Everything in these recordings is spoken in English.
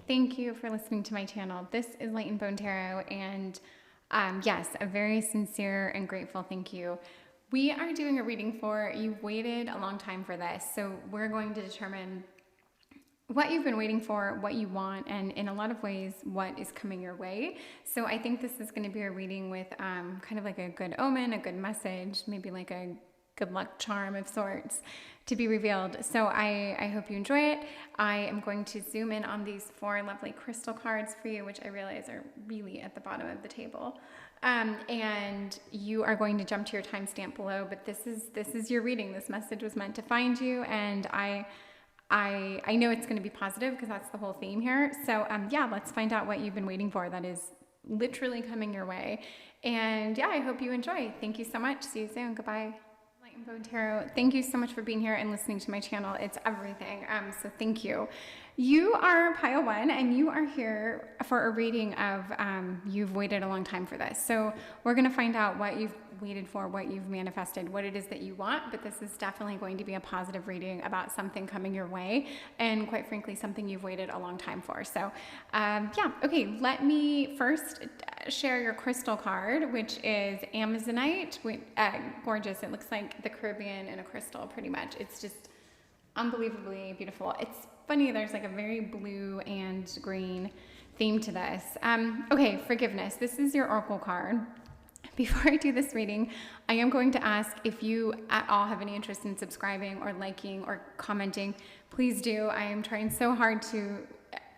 Thank you for listening to my channel. This is Light and Bone Tarot, and yes, a very sincere and grateful thank you. We are doing a reading for, you've waited a long time for this, so we're going to determine what you've been waiting for, what you want, and in a lot of ways, what is coming your way. So I think this is going to be a reading with kind of like a good omen, a good message, maybe like a good luck charm of sorts to be revealed. So I hope you enjoy it. I am going to zoom in on these 4 lovely crystal cards for you, which I realize are really at the bottom of the table. And you are going to jump to your timestamp below, but this is your reading. This message was meant to find you, and I know it's going to be positive because that's the whole theme here. So yeah, let's find out what you've been waiting for that is literally coming your way. And yeah, I hope you enjoy. Thank you so much. See you soon. Goodbye. Light and Bone Tarot, thank you so much for being here and listening to my channel. It's everything. So thank you. You are pile 1, and you are here for a reading of you've waited a long time for this. So we're going to find out what you've waited for, what you've manifested, what it is that you want, but this is definitely going to be a positive reading about something coming your way, and quite frankly, something you've waited a long time for. So yeah, okay, let me first share your crystal card, which is Amazonite. Gorgeous. It looks like the Caribbean in a crystal, pretty much. It's just unbelievably beautiful. It's funny, there's like a very blue and green theme to this. Okay, forgiveness. This is your oracle card. Before I do this reading, I am going to ask if you at all have any interest in subscribing or liking or commenting. Please do. I am trying so hard to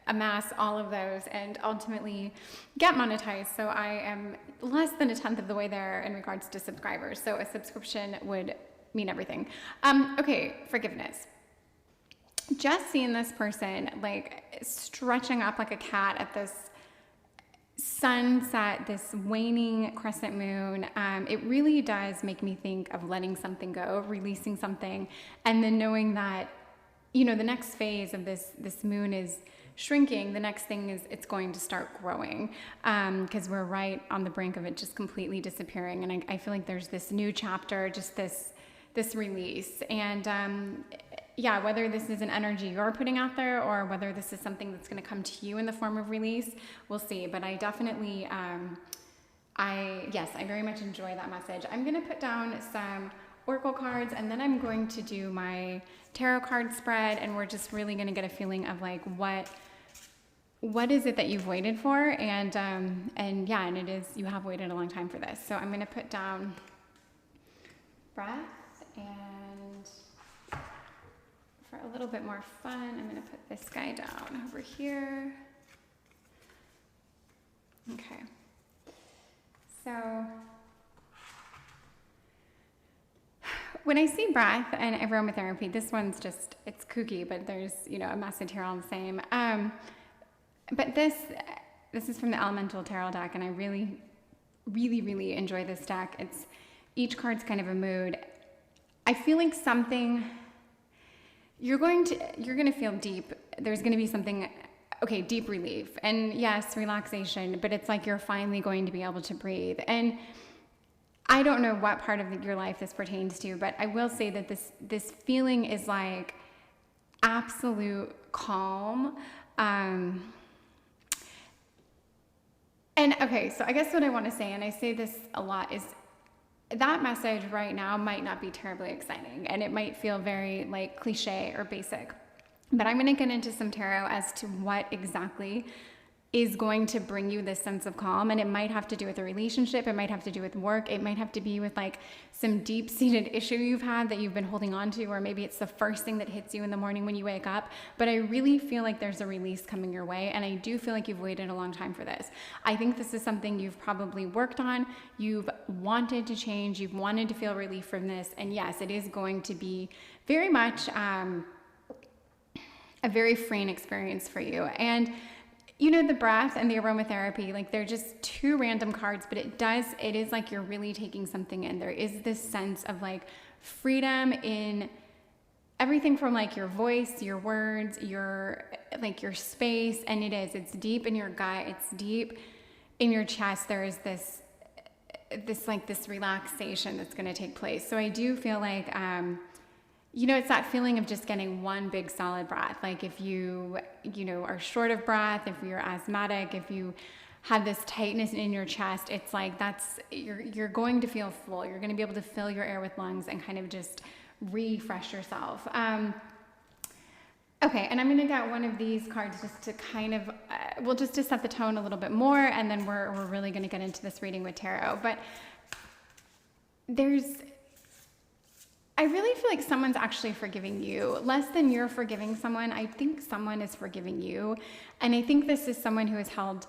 amass all of those and ultimately get monetized. So I am less than 1/10 of the way there in regards to subscribers. So a subscription would mean everything. Okay, forgiveness. Just seeing this person like stretching up like a cat at this sunset, this waning crescent moon, it really does make me think of letting something go, releasing something, and then knowing that, you know, the next phase of this moon is shrinking. The next thing is it's going to start growing, because we're right on the brink of it just completely disappearing. And I feel like there's this new chapter, just this release. And yeah, whether this is an energy you're putting out there or whether this is something that's going to come to you in the form of release, we'll see. But I definitely, yes, I very much enjoy that message. I'm going to put down some oracle cards, and then I'm going to do my tarot card spread, and we're just really going to get a feeling of like what is it that you've waited for, and yeah, and it is, you have waited a long time for this. So I'm going to put down breath, and for a little bit more fun, I'm going to put this guy down over here. Okay. So when I see breath and aromatherapy, this one's just, it's kooky, but there's, you know, a message here all the same. But this is from the Elemental Tarot deck, and I really, really, really enjoy this deck. It's, each card's kind of a mood. I feel like something, you're going to feel deep. There's going to be something, okay, deep relief, and yes, relaxation, but it's like you're finally going to be able to breathe. And I don't know what part of your life this pertains to, but I will say that this feeling is like absolute calm. And okay, so I guess what I want to say, and I say this a lot, is that message right now might not be terribly exciting, and it might feel very like cliche or basic, but I'm going to get into some tarot as to what exactly is going to bring you this sense of calm. And it might have to do with a relationship, it might have to do with work, it might have to be with like some deep-seated issue you've had that you've been holding on to, or maybe it's the first thing that hits you in the morning when you wake up. But I really feel like there's a release coming your way, and I do feel like you've waited a long time for this. I think this is something you've probably worked on, you've wanted to change, you've wanted to feel relief from this, and yes, it is going to be very much a very freeing experience for you. And you know, the breath and the aromatherapy, like they're just 2 random cards, but it is like you're really taking something in. There is this sense of like freedom in everything from like your voice, your words, your space. And it's deep in your gut. It's deep in your chest. There is this relaxation that's going to take place. So I do feel like, it's that feeling of just getting one big solid breath. Like if you are short of breath, if you're asthmatic, if you have this tightness in your chest, it's like you're going to feel full. You're going to be able to fill your air with lungs and kind of just refresh yourself. Okay, and I'm going to get one of these cards just to kind of, just to set the tone a little bit more, and then we're really going to get into this reading with tarot. But I really feel like someone's actually forgiving you. Less than you're forgiving someone, I think someone is forgiving you. And I think this is someone who has held,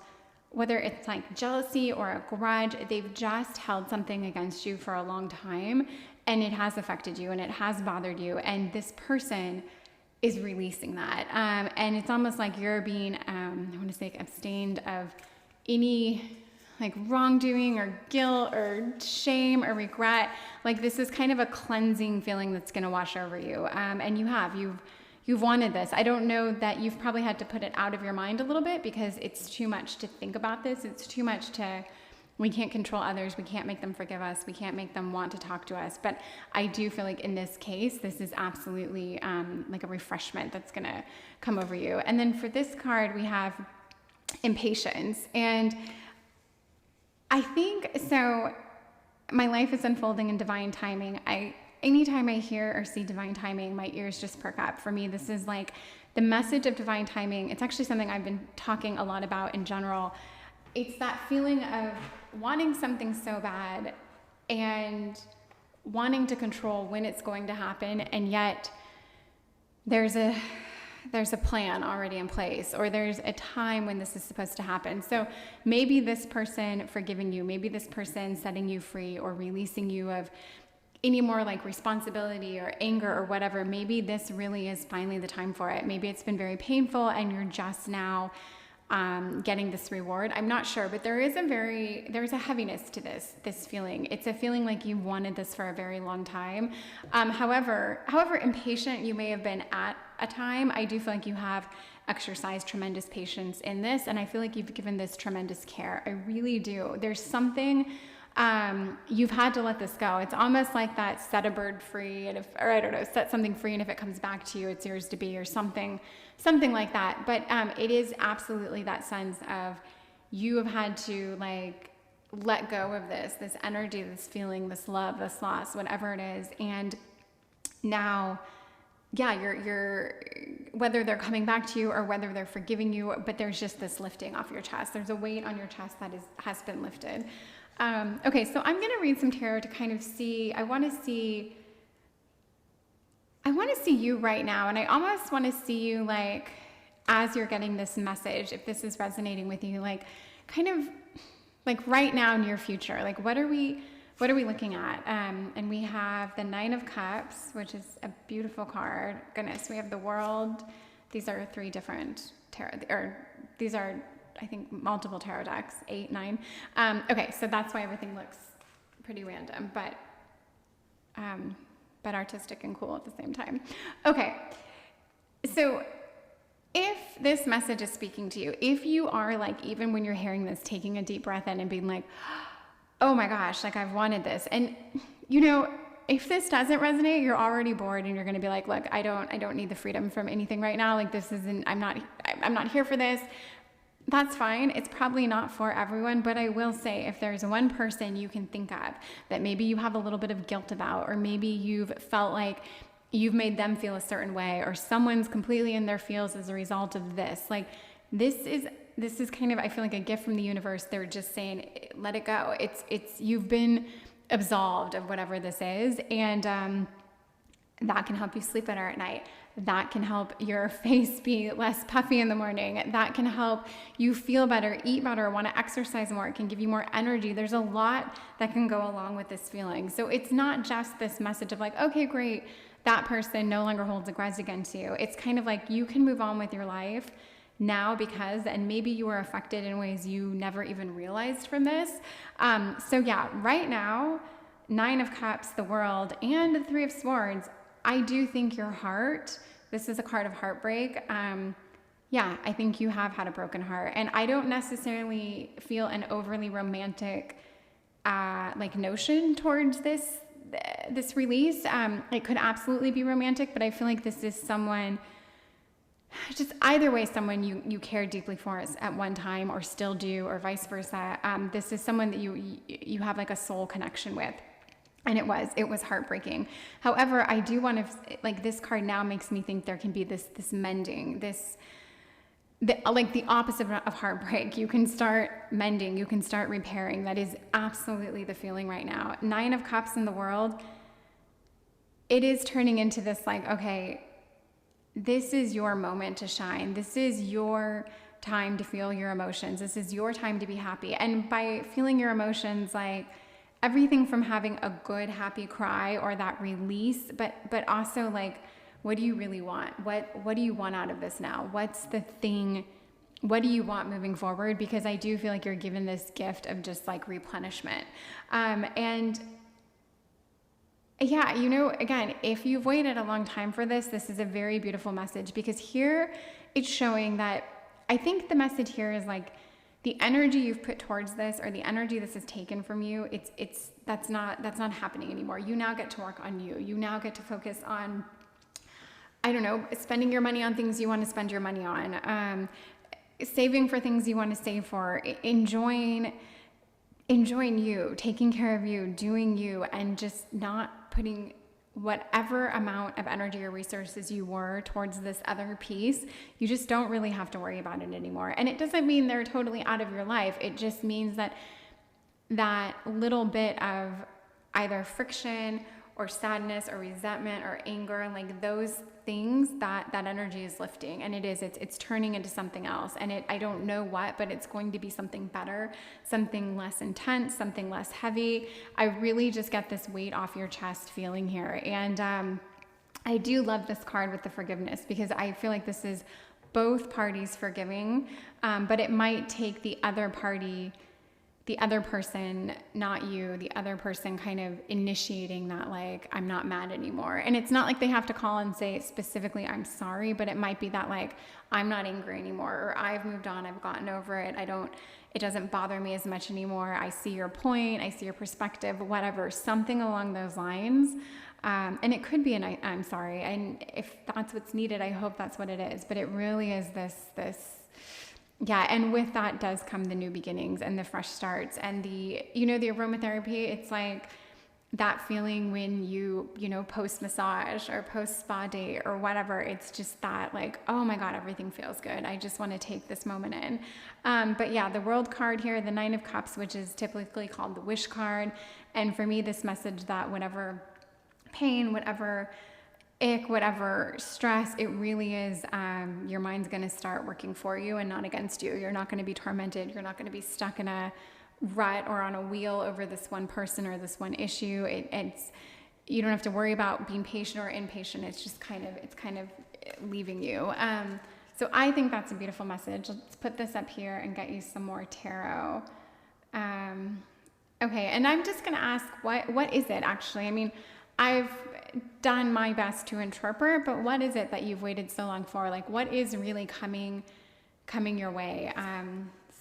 whether it's like jealousy or a grudge, they've just held something against you for a long time, and it has affected you and it has bothered you. And this person is releasing that. And it's almost like you're being, I want to say, abstained of any like wrongdoing or guilt or shame or regret. Like this is kind of a cleansing feeling that's going to wash over you. And you've wanted this. I don't know that you've probably had to put it out of your mind a little bit because it's too much to think about this. It's too much we can't control others. We can't make them forgive us. We can't make them want to talk to us. But I do feel like in this case, this is absolutely like a refreshment that's going to come over you. And then for this card, we have impatience. And I think, so my life is unfolding in divine timing. Anytime I hear or see divine timing, my ears just perk up. For me, this is like the message of divine timing. It's actually something I've been talking a lot about in general. It's that feeling of wanting something so bad and wanting to control when it's going to happen, and yet there's a plan already in place, or there's a time when this is supposed to happen. So maybe this person forgiving you, maybe this person setting you free or releasing you of any more like responsibility or anger or whatever, maybe this really is finally the time for it. Maybe it's been very painful and you're just now getting this reward. I'm not sure, but there's a heaviness to this feeling. It's a feeling like you wanted this for a very long time. However impatient you may have been at a time, I do feel like you have exercised tremendous patience in this, and I feel like you've given this tremendous care. I really do. There's something, you've had to let this go. It's almost like that set a bird free, set something free, and if it comes back to you, it's yours to be, or something like that. But it is absolutely that sense of you have had to like let go of this energy, this feeling, this love, this loss, whatever it is. And now, yeah, you're whether they're coming back to you or whether they're forgiving you, but there's just this lifting off your chest. There's a weight on your chest that has been lifted. Okay, so I'm going to read some tarot to kind of see, I want to see you right now, and I almost want to see you like, as you're getting this message, if this is resonating with you, like kind of like right now, near future, like what are we looking at? And we have the Nine of Cups, which is a beautiful card. Goodness, we have the World. These are 3 different tarot, or these are, I think, multiple tarot decks, 8, 9. Okay, so that's why everything looks pretty random, but artistic and cool at the same time. Okay, so if this message is speaking to you, if you are like, even when you're hearing this, taking a deep breath in and being like, oh my gosh, like I've wanted this. And if this doesn't resonate, you're already bored and you're going to be like, look, I don't need the freedom from anything right now. Like this isn't, I'm not here for this. That's fine. It's probably not for everyone, but I will say if there's one person you can think of that maybe you have a little bit of guilt about, or maybe you've felt like you've made them feel a certain way, or someone's completely in their feels as a result of this, like this is kind of, I feel like, a gift from the universe. They're just saying, let it go. It's you've been absolved of whatever this is, and that can help you sleep better at night. That can help your face be less puffy in the morning. That can help you feel better, eat better, want to exercise more. It can give you more energy. There's a lot that can go along with this feeling. So it's not just this message of like, okay, great, that person no longer holds a grudge against you. It's kind of like you can move on with your life now because, and maybe you were affected in ways you never even realized from this. So yeah, right now, 9 of Cups, the World, and the 3 of Swords, I do think your heart, this is a card of heartbreak. Yeah, I think you have had a broken heart, and I don't necessarily feel an overly romantic like notion towards this this release. It could absolutely be romantic, but I feel like this is someone, just either way, someone you cared deeply for at one time or still do, or vice versa. This is someone that you have like a soul connection with. And it was heartbreaking. However, I do want to, like, this card now makes me think there can be this mending, like the opposite of heartbreak. You can start mending, you can start repairing. That is absolutely the feeling right now. 9 of Cups in the world, it is turning into this like, okay, this is your moment to shine. This is your time to feel your emotions. This is your time to be happy. And by feeling your emotions, like, everything from having a good, happy cry or that release, but also like, what do you really want? What do you want out of this now? What's the thing? What do you want moving forward? Because I do feel like you're given this gift of just like replenishment. And yeah, you know, again, if you've waited a long time for this, this is a very beautiful message, because here it's showing that, I think the message here is like, the energy you've put towards this, or the energy this has taken from you, that's not happening anymore. You now get to work on you. You now get to focus on, I don't know, spending your money on things you want to spend your money on, saving for things you want to save for, enjoying you, taking care of you, doing you, and just not putting whatever amount of energy or resources you were towards this other piece. You just don't really have to worry about it anymore. And it doesn't mean they're totally out of your life. It just means that that little bit of either friction or sadness or resentment or anger, like those things, that energy is lifting, and it's turning into something else. And I don't know what, but it's going to be something better, something less intense, something less heavy. I really just get this weight off your chest feeling here. And I do love this card with the forgiveness, because I feel like this is both parties forgiving, but it might take the other party, the other person, not you, the other person kind of initiating that, like, I'm not mad anymore. And it's not like they have to call and say specifically, I'm sorry, but it might be that, like, I'm not angry anymore, or I've moved on, I've gotten over it, it doesn't bother me as much anymore, I see your point, I see your perspective, whatever, something along those lines. And it could be an I'm sorry, and if that's what's needed, I hope that's what it is. But it really is this yeah, and with that does come the new beginnings and the fresh starts and the aromatherapy. It's like that feeling when you post massage or post spa day or whatever. It's just that, like, oh my God, everything feels good. I just want to take this moment in. But yeah, the World card here, the 9 of Cups, which is typically called the Wish card. And for me, this message that whatever pain, whatever ick, whatever stress, it really is, your mind's going to start working for you and not against you. You're not going to be tormented. You're not going to be stuck in a rut or on a wheel over this one person or this one issue. You don't have to worry about being patient or impatient. It's just kind of leaving you. So I think that's a beautiful message. Let's put this up here and get you some more tarot. Okay, and I'm just going to ask, what is it actually? I mean, I've done my best to interpret, but what is it that you've waited so long for? Like, what is really coming your way?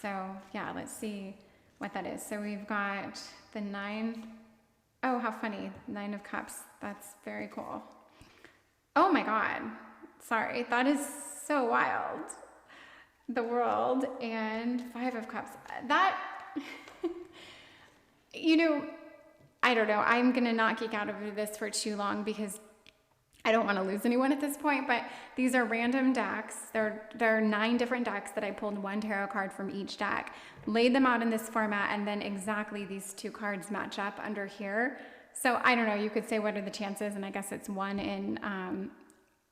So yeah, let's see what that is. So we've got the 9. Oh, how funny. 9 of Cups. That's very cool. Oh my God. Sorry. That is so wild. The World and 5 of Cups. That, I don't know. I'm going to not geek out over this for too long because I don't want to lose anyone at this point, but these are random decks. There are 9 different decks that I pulled one tarot card from each deck, laid them out in this format, and then exactly these 2 cards match up under here. So I don't know. You could say, what are the chances? And I guess it's 1 in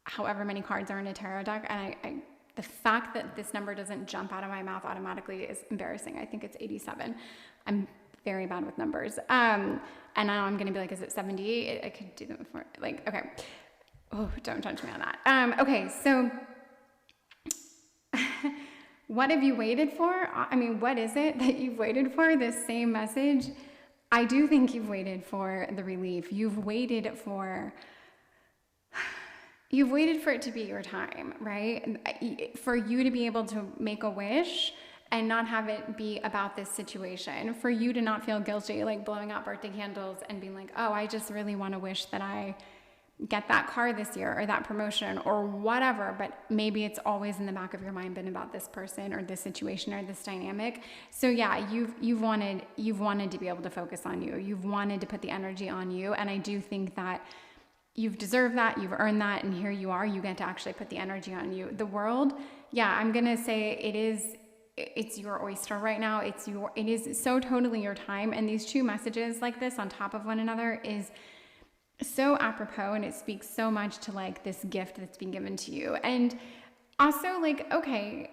however many cards are in a tarot deck. And the fact that this number doesn't jump out of my mouth automatically is embarrassing. I think it's 87. I'm very bad with numbers. And now I'm going to be like, is it 78? I could do them before. Like, okay. Oh, don't touch me on that. Okay, so what have you waited for? I mean, what is it that you've waited for? This same message? I do think you've waited for the relief. You've waited for it to be your time, right? For you to be able to make a wish and not have it be about this situation, for you to not feel guilty, like blowing out birthday candles and being like, oh, I just really want to wish that I get that car this year or that promotion or whatever, but maybe it's always in the back of your mind been about this person or this situation or this dynamic. So yeah, you've wanted to be able to focus on you. You've wanted to put the energy on you, and I do think that you've deserved that, you've earned that, and here you are, you get to actually put the energy on you. The world, yeah, I'm going to say it's your oyster right now. It is so totally your time, and these two messages like this on top of one another is so apropos, and it speaks so much to like this gift that's being given to you. And also, like, okay,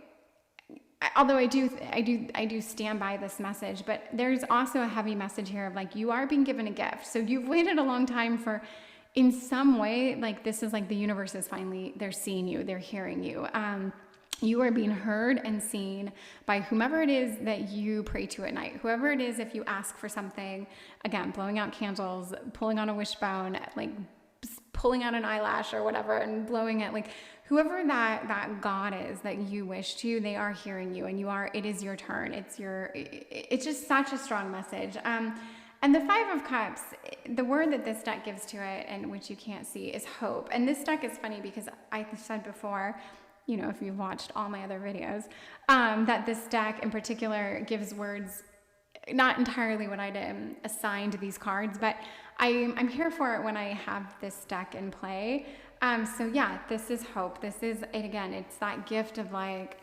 although I do stand by this message, but there's also a heavy message here of like, you are being given a gift. So you've waited a long time for, in some way, like this is like the universe is finally, they're seeing you, they're hearing you. You are being heard and seen by whomever it is that you pray to at night. Whoever it is, if you ask for something, again, blowing out candles, pulling on a wishbone, like pulling out an eyelash or whatever and blowing it, like whoever that God is that you wish to, they are hearing you, and it is your turn. It's just such a strong message. And the Five of Cups, the word that this deck gives to it, and which you can't see, is hope. And this deck is funny because I said before, you know, if you've watched all my other videos, that this deck in particular gives words, not entirely what I'd assign to these cards, but I'm here for it when I have this deck in play. So yeah, this is hope. This is, and again, it's that gift of like,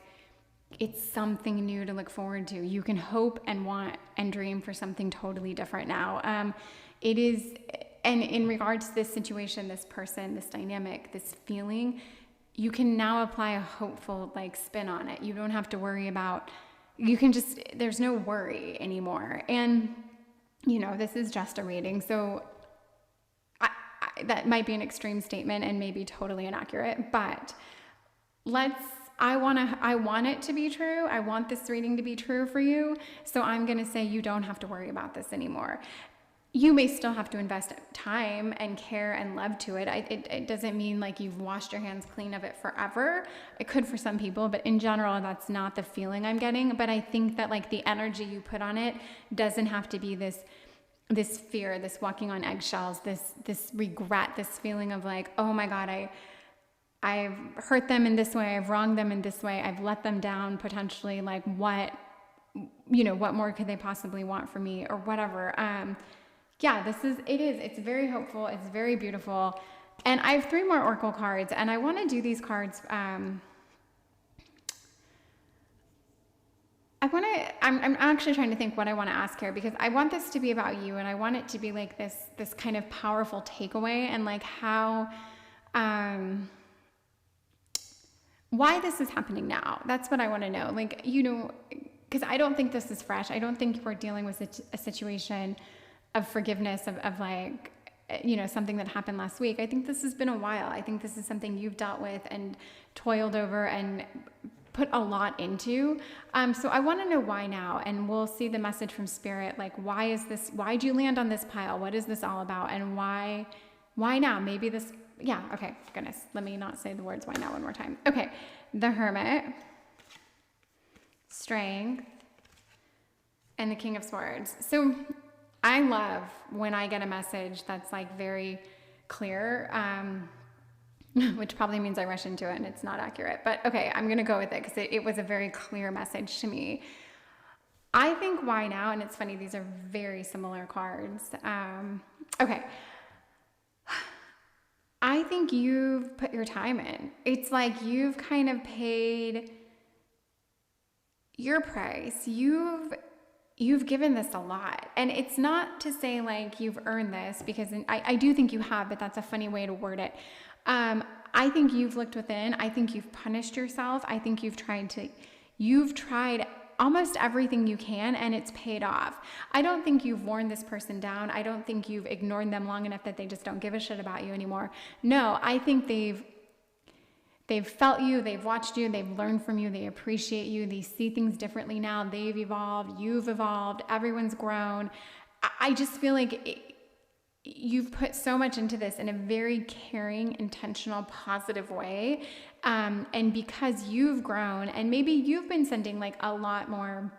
it's something new to look forward to. You can hope and want and dream for something totally different now. It is, and in regards to this situation, this person, this dynamic, this feeling, you can now apply a hopeful like spin on it. You don't have to worry about, there's no worry anymore. And you know, this is just a reading, so that might be an extreme statement and maybe totally inaccurate, but I want it to be true. I want this reading to be true for you. So I'm going to say you don't have to worry about this anymore. You may still have to invest time and care and love to it. It doesn't mean like you've washed your hands clean of it forever. It could for some people, but in general, that's not the feeling I'm getting. But I think that like the energy you put on it doesn't have to be this fear, this walking on eggshells, this regret, this feeling of like, oh my God, I've hurt them in this way, I've wronged them in this way, I've let them down potentially, like what more could they possibly want from me or whatever. Yeah, it's very hopeful, it's very beautiful. And I have 3 more Oracle cards, and I want to do these cards. I'm actually trying to think what I want to ask here, because I want this to be about you, and I want it to be like this kind of powerful takeaway, and like how, why this is happening now. That's what I want to know. Like, you know, because I don't think this is fresh. I don't think we're dealing with a situation of forgiveness of like, you know, something that happened last week. I think this has been a while. I think this is something you've dealt with and toiled over and put a lot into. So I want to know why now, and we'll see the message from Spirit. Like, why'd you land on this pile? What is this all about? And why now? Maybe this, yeah, okay, goodness. Let me not say the words why now one more time. Okay, the Hermit, Strength, and the King of Swords. So I love when I get a message that's like very clear, which probably means I rush into it and it's not accurate. But okay, I'm going to go with it because it was a very clear message to me. I think why now, and it's funny, these are very similar cards. Okay. I think you've put your time in. It's like you've kind of paid your price. You've given this a lot. And it's not to say like you've earned this, because I do think you have, but that's a funny way to word it. I think you've looked within. I think you've punished yourself. I think you've tried almost everything you can, and it's paid off. I don't think you've worn this person down. I don't think you've ignored them long enough that they just don't give a shit about you anymore. No, I think they've felt you, they've watched you, they've learned from you, they appreciate you, they see things differently now, they've evolved, you've evolved, everyone's grown. I just feel like you've put so much into this in a very caring, intentional, positive way. And because you've grown, and maybe you've been sending like a lot more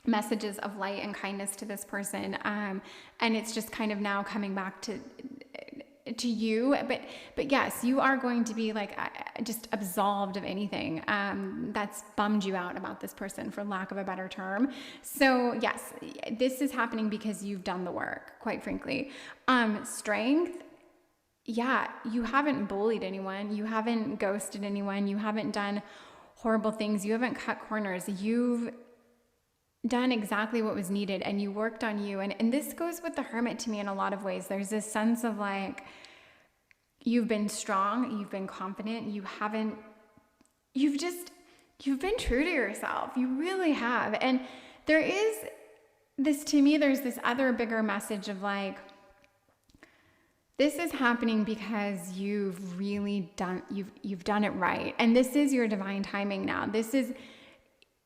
messages of light and kindness to this person, and it's just kind of now coming back to you, but yes, you are going to be like just absolved of anything that's bummed you out about this person, for lack of a better term. So yes, this is happening because you've done the work, quite frankly. Strength. Yeah, you haven't bullied anyone, you haven't ghosted anyone, you haven't done horrible things, you haven't cut corners, you've done exactly what was needed, and you worked on you. And this goes with the Hermit to me in a lot of ways. There's this sense of like, you've been strong, you've been confident, you've been true to yourself. You really have. And there is this, to me, there's this other bigger message of like, this is happening because you've really done, you've done it right. And this is your divine timing now.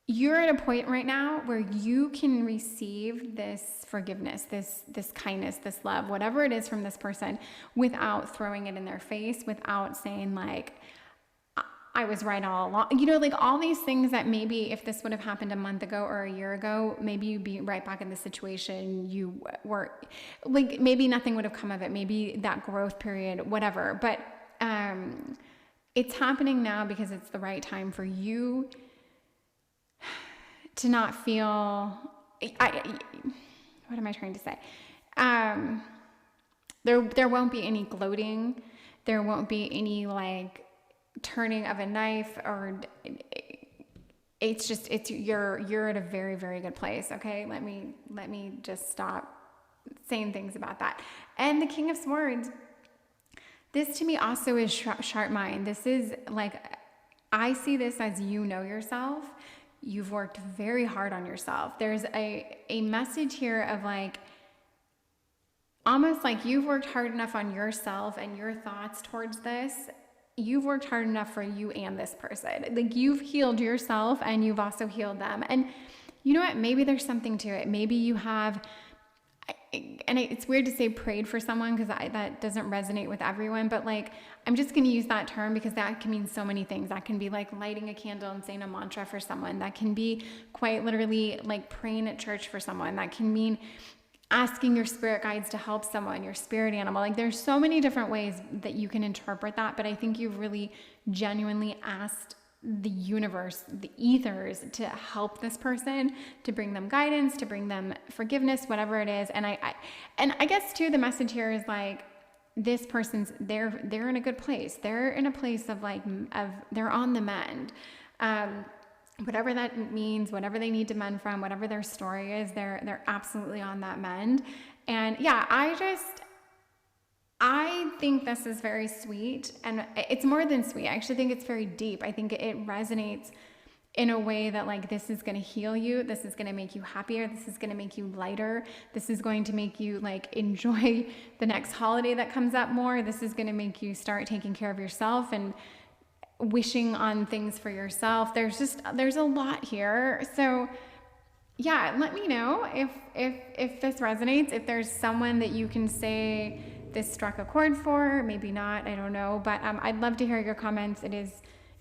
You're at a point right now where you can receive this forgiveness, this kindness, this love, whatever it is from this person, without throwing it in their face, without saying like, I was right all along. You know, like all these things that maybe if this would have happened a month ago or a year ago, maybe you'd be right back in the situation you were, like maybe nothing would have come of it. Maybe that growth period, whatever. But it's happening now because it's the right time for you to not feel, what am I trying to say? There won't be any gloating. There won't be any like turning of a knife, or you're at a very, very good place. Okay. Let me just stop saying things about that. And the King of Swords, this to me also is sharp mind. This is like, I see this as, you know yourself. You've worked very hard on yourself. There's a message here of like, almost like you've worked hard enough on yourself and your thoughts towards this. You've worked hard enough for you and this person. Like you've healed yourself and you've also healed them. And you know what? Maybe there's something to it. Maybe you have, and it's weird to say prayed for someone because that doesn't resonate with everyone, but like, I'm just going to use that term because that can mean so many things. That can be like lighting a candle and saying a mantra for someone. That can be quite literally like praying at church for someone. That can mean asking your spirit guides to help someone, your spirit animal. Like there's so many different ways that you can interpret that, but I think you've really genuinely asked the universe, the ethers, to help this person, to bring them guidance, to bring them forgiveness, whatever it is. And I guess too, the message here is like, this person's, they're in a good place. They're in a place of like, they're on the mend. Whatever that means, whatever they need to mend from, whatever their story is, they're absolutely on that mend. And yeah, I think this is very sweet, and it's more than sweet. I actually think it's very deep. I think it resonates in a way that like, this is going to heal you. This is going to make you happier. This is going to make you lighter. This is going to make you like enjoy the next holiday that comes up more. This is going to make you start taking care of yourself and wishing on things for yourself. There's a lot here. So yeah, let me know if this resonates, if there's someone that you can say this struck a chord for, maybe not, I don't know, but I'd love to hear your comments. It is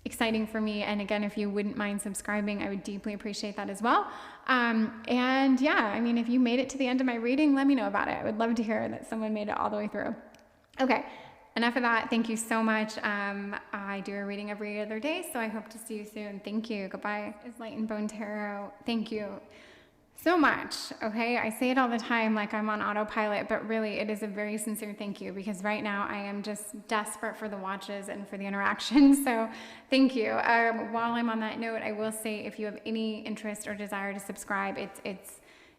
exciting for me. And again, if you wouldn't mind subscribing, I would deeply appreciate that as well. And yeah, I mean, if you made it to the end of my reading, let me know about it. I would love to hear that someone made it all the way through. Okay. Enough of that. Thank you so much. I do a reading every other day, so I hope to see you soon. Thank you. Goodbye. It's Light and Bone Tarot. Thank you so much. Okay. I say it all the time like I'm on autopilot, but really it is a very sincere thank you, because right now I am just desperate for the watches and for the interaction. So thank you. While I'm on that note, I will say if you have any interest or desire to subscribe,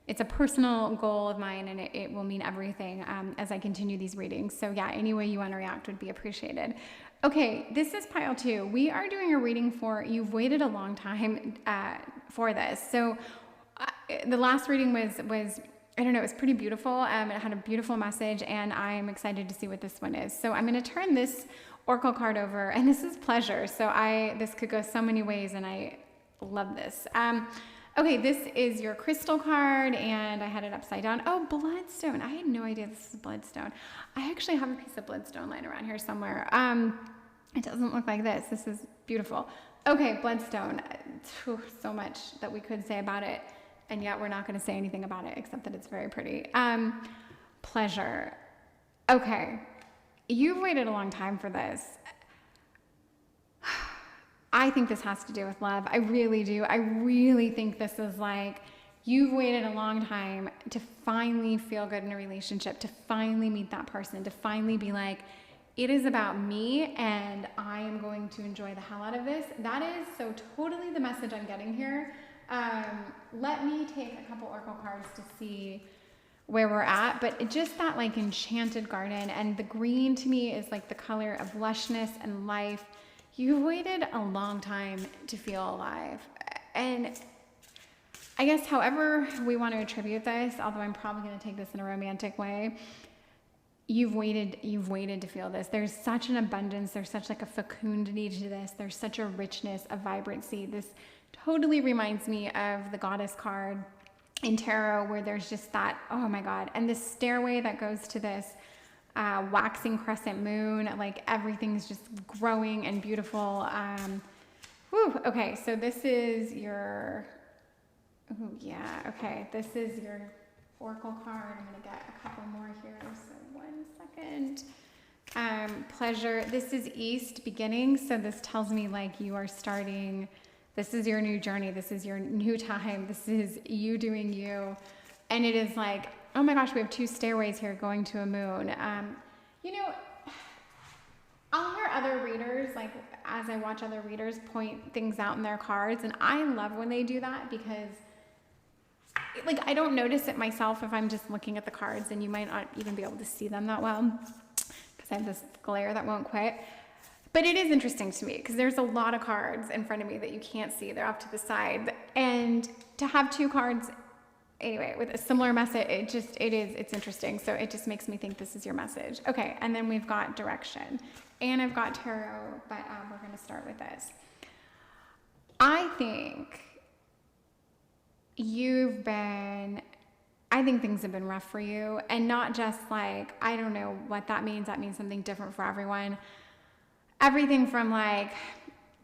it's a personal goal of mine, and it will mean everything as I continue these readings. So yeah, any way you want to react would be appreciated. Okay, this is pile 2. We are doing a reading for, you've waited a long time for this. So the last reading was I don't know, it was pretty beautiful. It had a beautiful message, and I'm excited to see what this one is. So I'm going to turn this oracle card over, and this is pleasure. So this could go so many ways, and I love this. Okay, this is your crystal card, and I had it upside down. Oh, bloodstone. I had no idea this is bloodstone. I actually have a piece of bloodstone lying around here somewhere. It doesn't look like this. This is beautiful. Okay, bloodstone. So much that we could say about it, and yet we're not going to say anything about it except that it's very pretty. Pleasure. Okay, you've waited a long time for this. I think this has to do with love. I really do. I really think this is like, you've waited a long time to finally feel good in a relationship, to finally meet that person, to finally be like, it is about me and I am going to enjoy the hell out of this. That is so totally the message I'm getting here. Let me take a couple oracle cards to see where we're at, but just that like enchanted garden, and the green to me is like the color of lushness and life. You waited a long time to feel alive. And I guess however we want to attribute this, although I'm probably going to take this in a romantic way, you've waited to feel this. There's such an abundance. There's such like a fecundity to this. There's such a richness, a vibrancy. This totally reminds me of the goddess card in tarot, where there's just that, oh my God. And this stairway that goes to this waxing crescent moon, like everything's just growing and beautiful. Okay, so this is your, this is your oracle card. I'm gonna get a couple more here, so 1 second. Pleasure, this is East beginning, so this tells me like you are starting, this is your new journey, this is your new time, this is you doing you, and it is like, oh my gosh, we have 2 stairways here going to a moon. I'll hear other readers, like as I watch other readers point things out in their cards, and I love when they do that, because like I don't notice it myself if I'm just looking at the cards, and you might not even be able to see them that well because I have this glare that won't quit. But it is interesting to me because there's a lot of cards in front of me that you can't see. They're off to the side, and to have 2 cards anyway with a similar message, it's interesting. So it just makes me think this is your message. Okay, and then we've got direction, and I've got tarot, but we're going to start with this. I think things have been rough for you, and not just like, I don't know what that means. That means something different for everyone. Everything from like,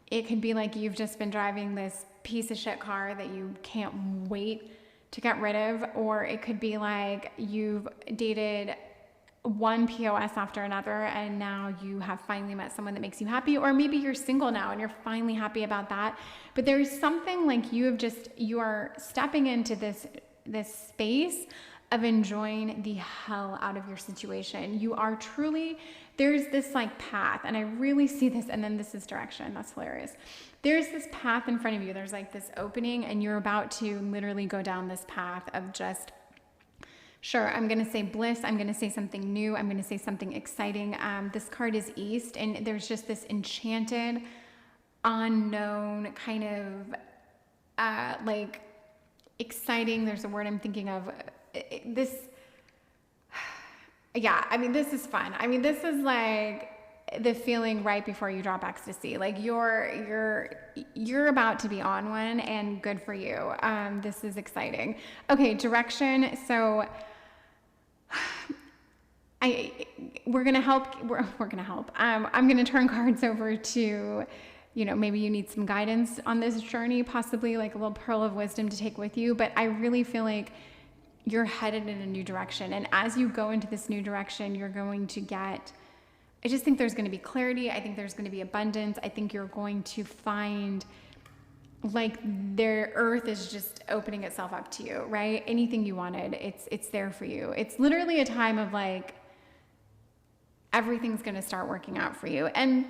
it could be like you've just been driving this piece of shit car that you can't wait to get rid of, or it could be like you've dated one POS after another and now you have finally met someone that makes you happy, or maybe you're single now and you're finally happy about that. But there's something like you are stepping into this space of enjoying the hell out of your situation. You are truly, there's this like path, and I really see this, and then this is direction. That's hilarious. There's this path in front of you. There's like this opening, and you're about to literally go down this path of just, sure, I'm going to say bliss. I'm going to say something new. I'm going to say something exciting. This card is East, and there's just this enchanted, unknown kind of like exciting. There's a word I'm thinking of. This is fun. I mean, this is like the feeling right before you drop ecstasy. Like you're about to be on one, and good for you. This is exciting. Okay, direction. So we're gonna help. I'm gonna turn cards over to, maybe you need some guidance on this journey, possibly like a little pearl of wisdom to take with you. But I really feel like you're headed in a new direction. And as you go into this new direction, you're going to get, I just think there's going to be clarity. I think there's going to be abundance. I think you're going to find like their earth is just opening itself up to you, right? Anything you wanted, it's there for you. It's literally a time of like, everything's going to start working out for you. And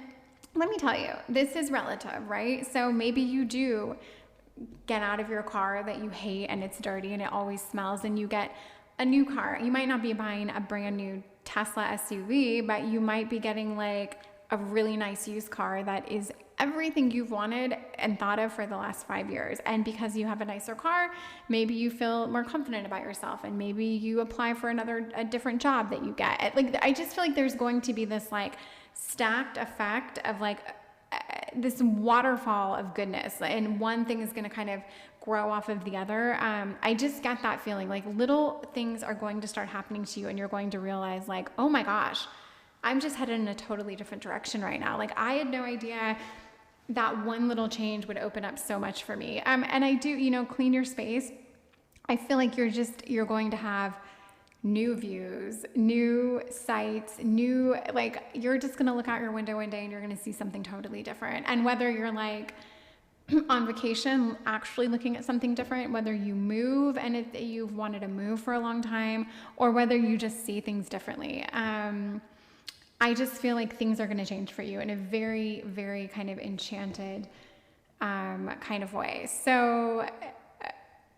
let me tell you, this is relative, right? So maybe you do get out of your car that you hate and it's dirty and it always smells, and you get a new car. You might not be buying a brand new Tesla SUV, but you might be getting like a really nice used car that is everything you've wanted and thought of for the last 5 years. And because you have a nicer car, maybe you feel more confident about yourself, and maybe you apply for a different job that you get. Like, I just feel like there's going to be this like stacked effect of like this waterfall of goodness, and one thing is going to kind of grow off of the other. I just get that feeling like little things are going to start happening to you, and you're going to realize like, oh my gosh, I'm just headed in a totally different direction right now. Like I had no idea that one little change would open up so much for me. And I do, you know, clean your space. I feel like you're going to have new views, new sights, like you're just going to look out your window one day and you're going to see something totally different. And whether you're like on vacation, actually looking at something different, whether you move and you've wanted to move for a long time, or whether you just see things differently. I just feel like things are going to change for you in a very, very kind of enchanted kind of way. So,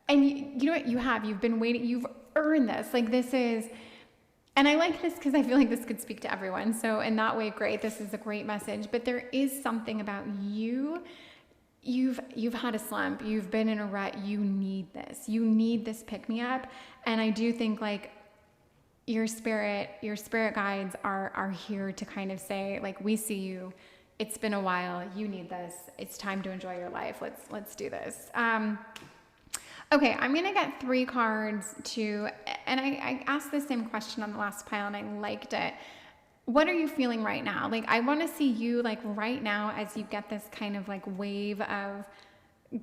and you know what you've been waiting, you've earned this. Like this is, and I like this because I feel like this could speak to everyone. So in that way, great. This is a great message, but there is something about you. You've had a slump. You've been in a rut. You need this. You need this pick me up. And I do think like your spirit guides are here to kind of say like, we see you. It's been a while. You need this. It's time to enjoy your life. Let's do this. Okay, I'm gonna get 3 cards and I asked the same question on the last pile and I liked it. What are you feeling right now? Like, I want to see you like right now as you get this kind of like wave of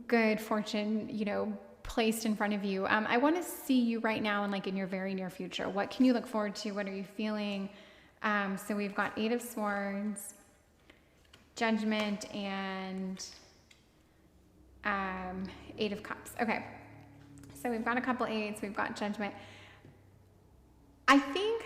good fortune, you know, placed in front of you. I want to see you right now and like in your very near future. What can you look forward to? What are you feeling? So we've got 8 of Swords, Judgment, and 8 of Cups. Okay. So we've got a couple 8s. We've got Judgment. I think...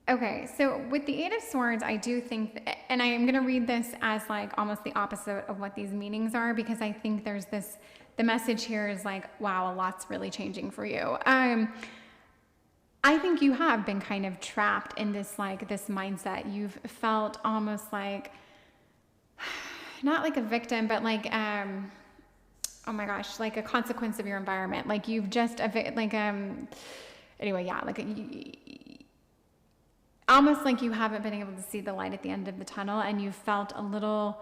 Okay, so with the 8 of Swords, I do think, and I am going to read this as like almost the opposite of what these meanings are, because I think there's this, the message here is like, wow, a lot's really changing for you. I think you have been kind of trapped in this, like this mindset. You've felt almost like, not like a victim, but like, oh my gosh, like a consequence of your environment. Like you've just, anyway, yeah, like almost like you haven't been able to see the light at the end of the tunnel, and you felt a little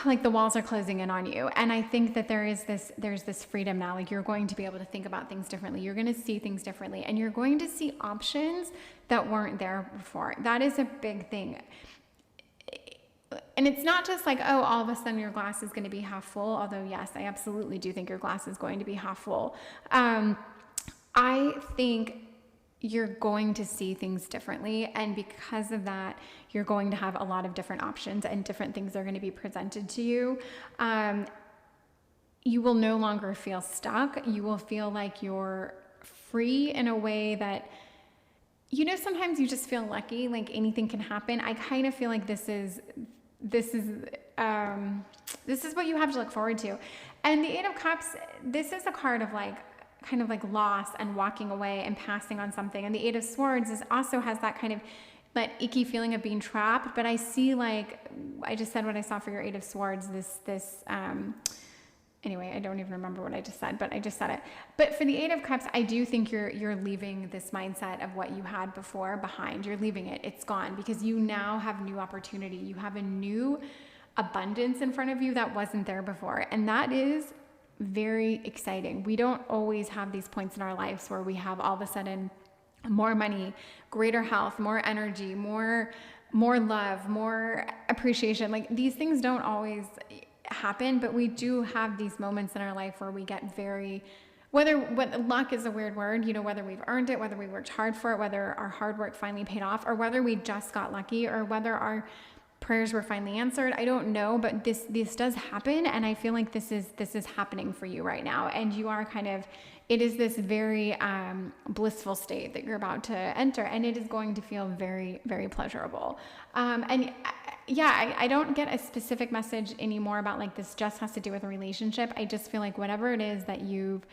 like the walls are closing in on you. And I think that there's this freedom now. Like you're going to be able to think about things differently. You're going to see things differently, and you're going to see options that weren't there before. That is a big thing. And it's not just like, oh, all of a sudden your glass is going to be half full. Although yes, I absolutely do think your glass is going to be half full. I think you're going to see things differently. And because of that, you're going to have a lot of different options and different things are going to be presented to you. You will no longer feel stuck. You will feel like you're free in a way that, you know, sometimes you just feel lucky, like anything can happen. I kind of feel like this is what you have to look forward to. And the 8 of Cups, this is a card of like, kind of like loss and walking away and passing on something. And the 8 of Swords also has that kind of that icky feeling of being trapped. But I see, like, I just said what I saw for your 8 of Swords, anyway, I don't even remember what I just said, but I just said it. But for the 8 of Cups, I do think you're leaving this mindset of what you had before behind. You're leaving it. It's gone, because you now have new opportunity. You have a new abundance in front of you that wasn't there before. And that is very exciting. We don't always have these points in our lives where we have all of a sudden more money, greater health, more energy, more love, more appreciation. Like these things don't always happen, but we do have these moments in our life where we get very, luck is a weird word, you know, whether we've earned it, whether we worked hard for it, whether our hard work finally paid off, or whether we just got lucky, or whether our prayers were finally answered. I don't know, but this does happen. And I feel like this is happening for you right now. And you are it is this very blissful state that you're about to enter. And it is going to feel very, very pleasurable. I don't get a specific message anymore about like, this just has to do with a relationship. I just feel like whatever it is that you've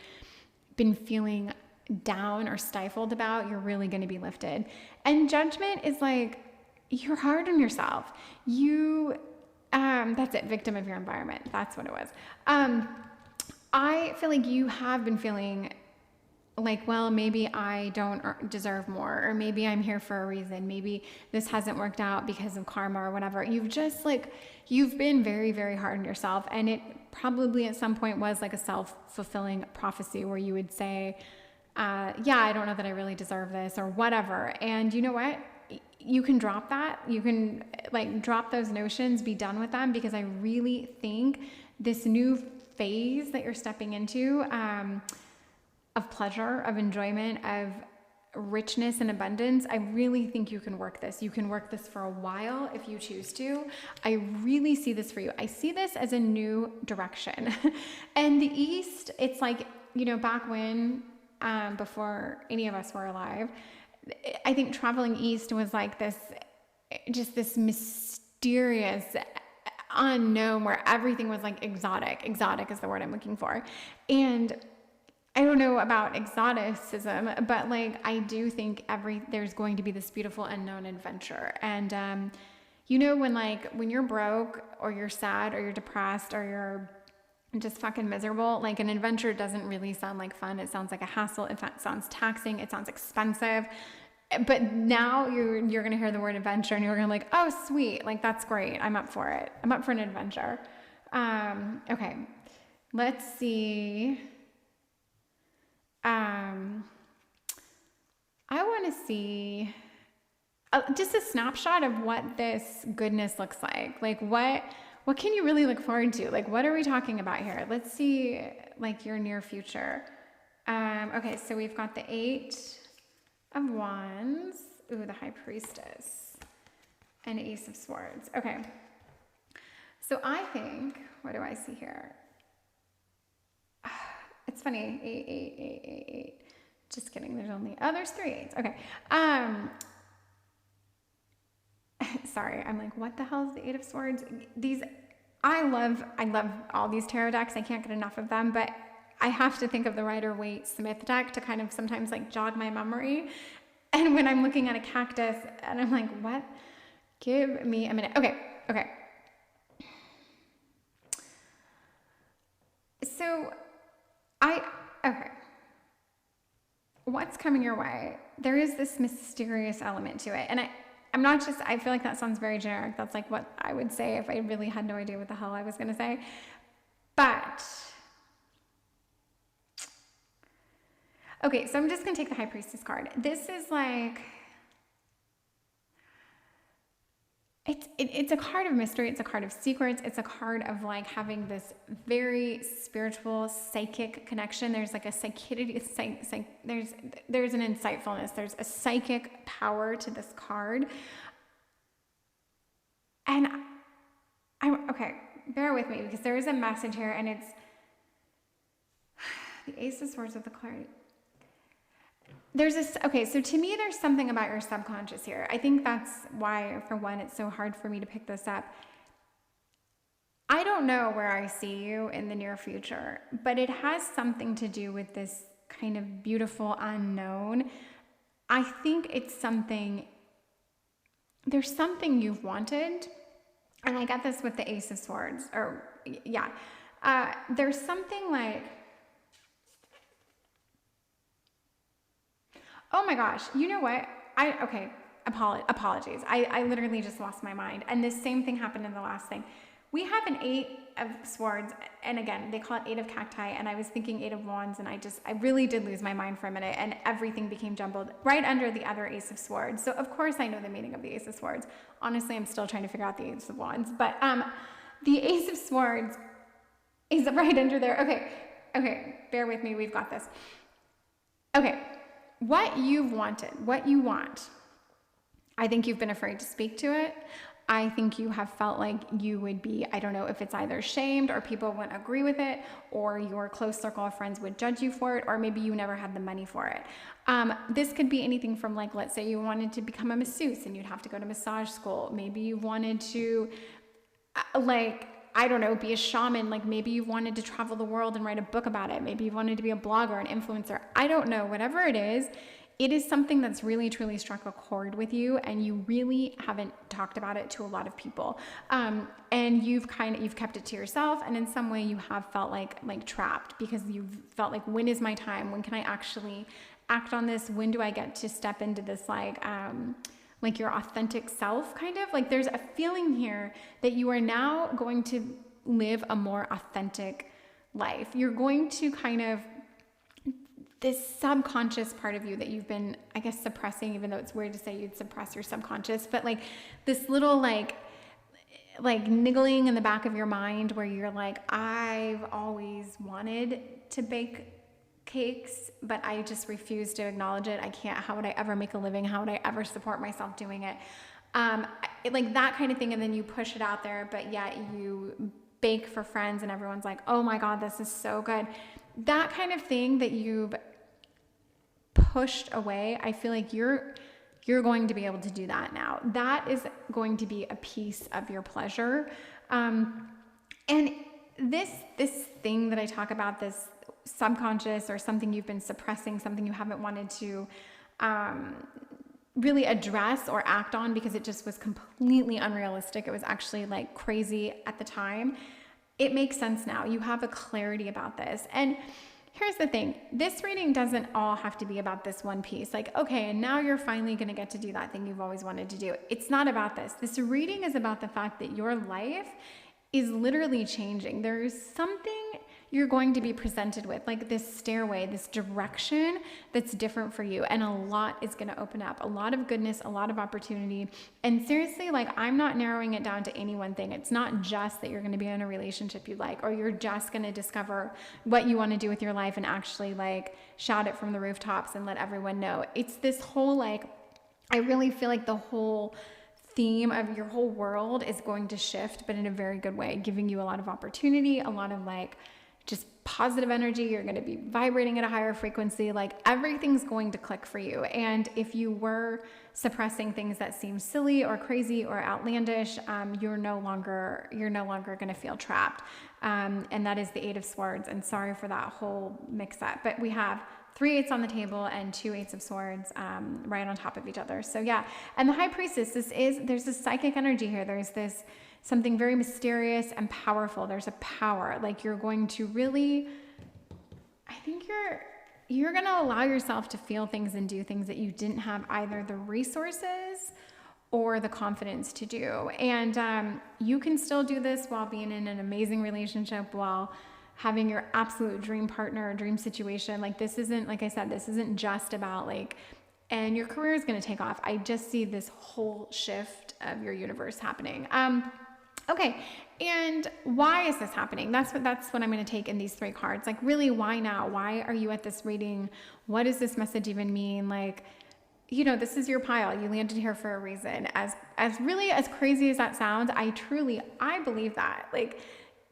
been feeling down or stifled about, you're really going to be lifted. And Judgment is like, you're hard on yourself. That's it, victim of your environment. That's what it was. I feel like you have been feeling like, well, maybe I don't deserve more, or maybe I'm here for a reason. Maybe this hasn't worked out because of karma or whatever. You've been very, very hard on yourself. And it probably at some point was like a self-fulfilling prophecy where you would say, yeah, I don't know that I really deserve this or whatever. And you know what? You can drop that. You can like drop those notions, be done with them, because I really think this new phase that you're stepping into, of pleasure, of enjoyment, of richness and abundance, I really think you can work this. You can work this for a while if you choose to. I really see this for you. I see this as a new direction. And the East, it's like, you know, back when, before any of us were alive, I think traveling East was like this, just this mysterious unknown where everything was like exotic. Exotic is the word I'm looking for. And I don't know about exoticism, but like I do think there's going to be this beautiful unknown adventure. And you know, when you're broke or you're sad or you're depressed or you're just fucking miserable, like an adventure doesn't really sound like fun. It sounds like a hassle. It sounds taxing. It sounds expensive. But now you're going to hear the word adventure and you're going to like, oh, sweet. Like, that's great. I'm up for it. I'm up for an adventure. Okay. Let's see. I want to see just a snapshot of what this goodness looks like. Like, what can you really look forward to? Like, what are we talking about here? Let's see, like, your near future. Okay, so we've got the 8 of Wands. Ooh, the High Priestess. And Ace of Swords. Okay. So I think, what do I see here? It's funny. 8. Just kidding. There's 3 8s. Okay. Sorry. I'm like, what the hell is the 8 of Swords? I love all these tarot decks. I can't get enough of them, but I have to think of the Rider-Waite-Smith deck to kind of sometimes like jog my memory. And when I'm looking at a cactus and I'm like, what? Give me a minute. Okay. So okay. What's coming your way? There is this mysterious element to it. And I feel like that sounds very generic. That's like what I would say if I really had no idea what the hell I was going to say. But, okay, so I'm just going to take the High Priestess card. This is like, it's a card of mystery. It's a card of secrets. It's a card of like having this very spiritual, psychic connection. There's like a there's an insightfulness. There's a psychic power to this card. And okay, bear with me because there is a message here, and it's the Ace of Swords with the card. So to me, there's something about your subconscious here. I think that's why, for one, it's so hard for me to pick this up. I don't know where I see you in the near future, but it has something to do with this kind of beautiful unknown. I think there's something you've wanted, and I got this with the Ace of Swords, there's something like, oh my gosh, you know what? Apologies. I literally just lost my mind. And this same thing happened in the last thing. We have an 8 of Swords, and again, they call it 8 of Cacti, and I was thinking 8 of Wands, and I really did lose my mind for a minute, and everything became jumbled right under the other Ace of Swords. So of course I know the meaning of the Ace of Swords. Honestly, I'm still trying to figure out the Ace of Wands, but the Ace of Swords is right under there. Okay, bear with me, we've got this. Okay. What you've wanted, what you want, I think you've been afraid to speak to it. I think you have felt like you would be, I don't know if it's either shamed or people wouldn't agree with it, or your close circle of friends would judge you for it, or maybe you never had the money for it. This could be anything from, like, let's say you wanted to become a masseuse and you'd have to go to massage school. Maybe you wanted to, I don't know, be a shaman. Like maybe you wanted to travel the world and write a book about it. Maybe you wanted to be a blogger, an influencer. I don't know, whatever it is something that's really truly struck a chord with you, and you really haven't talked about it to a lot of people. And you've kept it to yourself, and in some way you have felt like trapped, because you've felt like, when is my time? When can I actually act on this? When do I get to step into this like your authentic self, kind of? Like there's a feeling here that you are now going to live a more authentic life. You're going to kind of this subconscious part of you that you've been, I guess, suppressing, even though it's weird to say you'd suppress your subconscious, but like this little like niggling in the back of your mind where you're like, I've always wanted to bake cakes, but I just refuse to acknowledge it. I can't. How would I ever make a living? How would I ever support myself doing it? Like that kind of thing. And then you push it out there, but yet you bake for friends and everyone's like, oh my God, this is so good. That kind of thing that you've pushed away, I feel like you're going to be able to do that now. That is going to be a piece of your pleasure. And this thing that I talk about, this subconscious or something you've been suppressing, something you haven't wanted to really address or act on because it just was completely unrealistic. It was actually like crazy at the time. It makes sense now. You have a clarity about this. And here's the thing. This reading doesn't all have to be about this one piece. Like, okay, and now you're finally going to get to do that thing you've always wanted to do. It's not about this. This reading is about the fact that your life is literally changing. There's something you're going to be presented with, like this stairway, this direction that's different for you. And a lot is going to open up, a lot of goodness, a lot of opportunity. And seriously, like I'm not narrowing it down to any one thing. It's not just that you're going to be in a relationship you like, or you're just going to discover what you want to do with your life and actually like shout it from the rooftops and let everyone know. It's this whole like, I really feel like the whole theme of your whole world is going to shift, but in a very good way, giving you a lot of opportunity, a lot of like just positive energy. You're going to be vibrating at a higher frequency. Like everything's going to click for you. And if you were suppressing things that seem silly or crazy or outlandish, you're no longer going to feel trapped. And that is the Eight of Swords. And sorry for that whole mix up, but we have 3 eights on the table and 2 eights of swords right on top of each other. So yeah. And the High Priestess, there's this psychic energy here. There's this something very mysterious and powerful. There's a power. Like you're going to really, I think you're going to allow yourself to feel things and do things that you didn't have either the resources or the confidence to do. And you can still do this while being in an amazing relationship, while having your absolute dream partner or dream situation. Like this isn't, like I said, this isn't just about like, and your career is going to take off. I just see this whole shift of your universe happening. Okay. And why is this happening? That's what I'm going to take in these 3 cards. Like really, why now? Why are you at this reading? What does this message even mean? Like, you know, this is your pile. You landed here for a reason. As crazy as that sounds, I believe that. Like,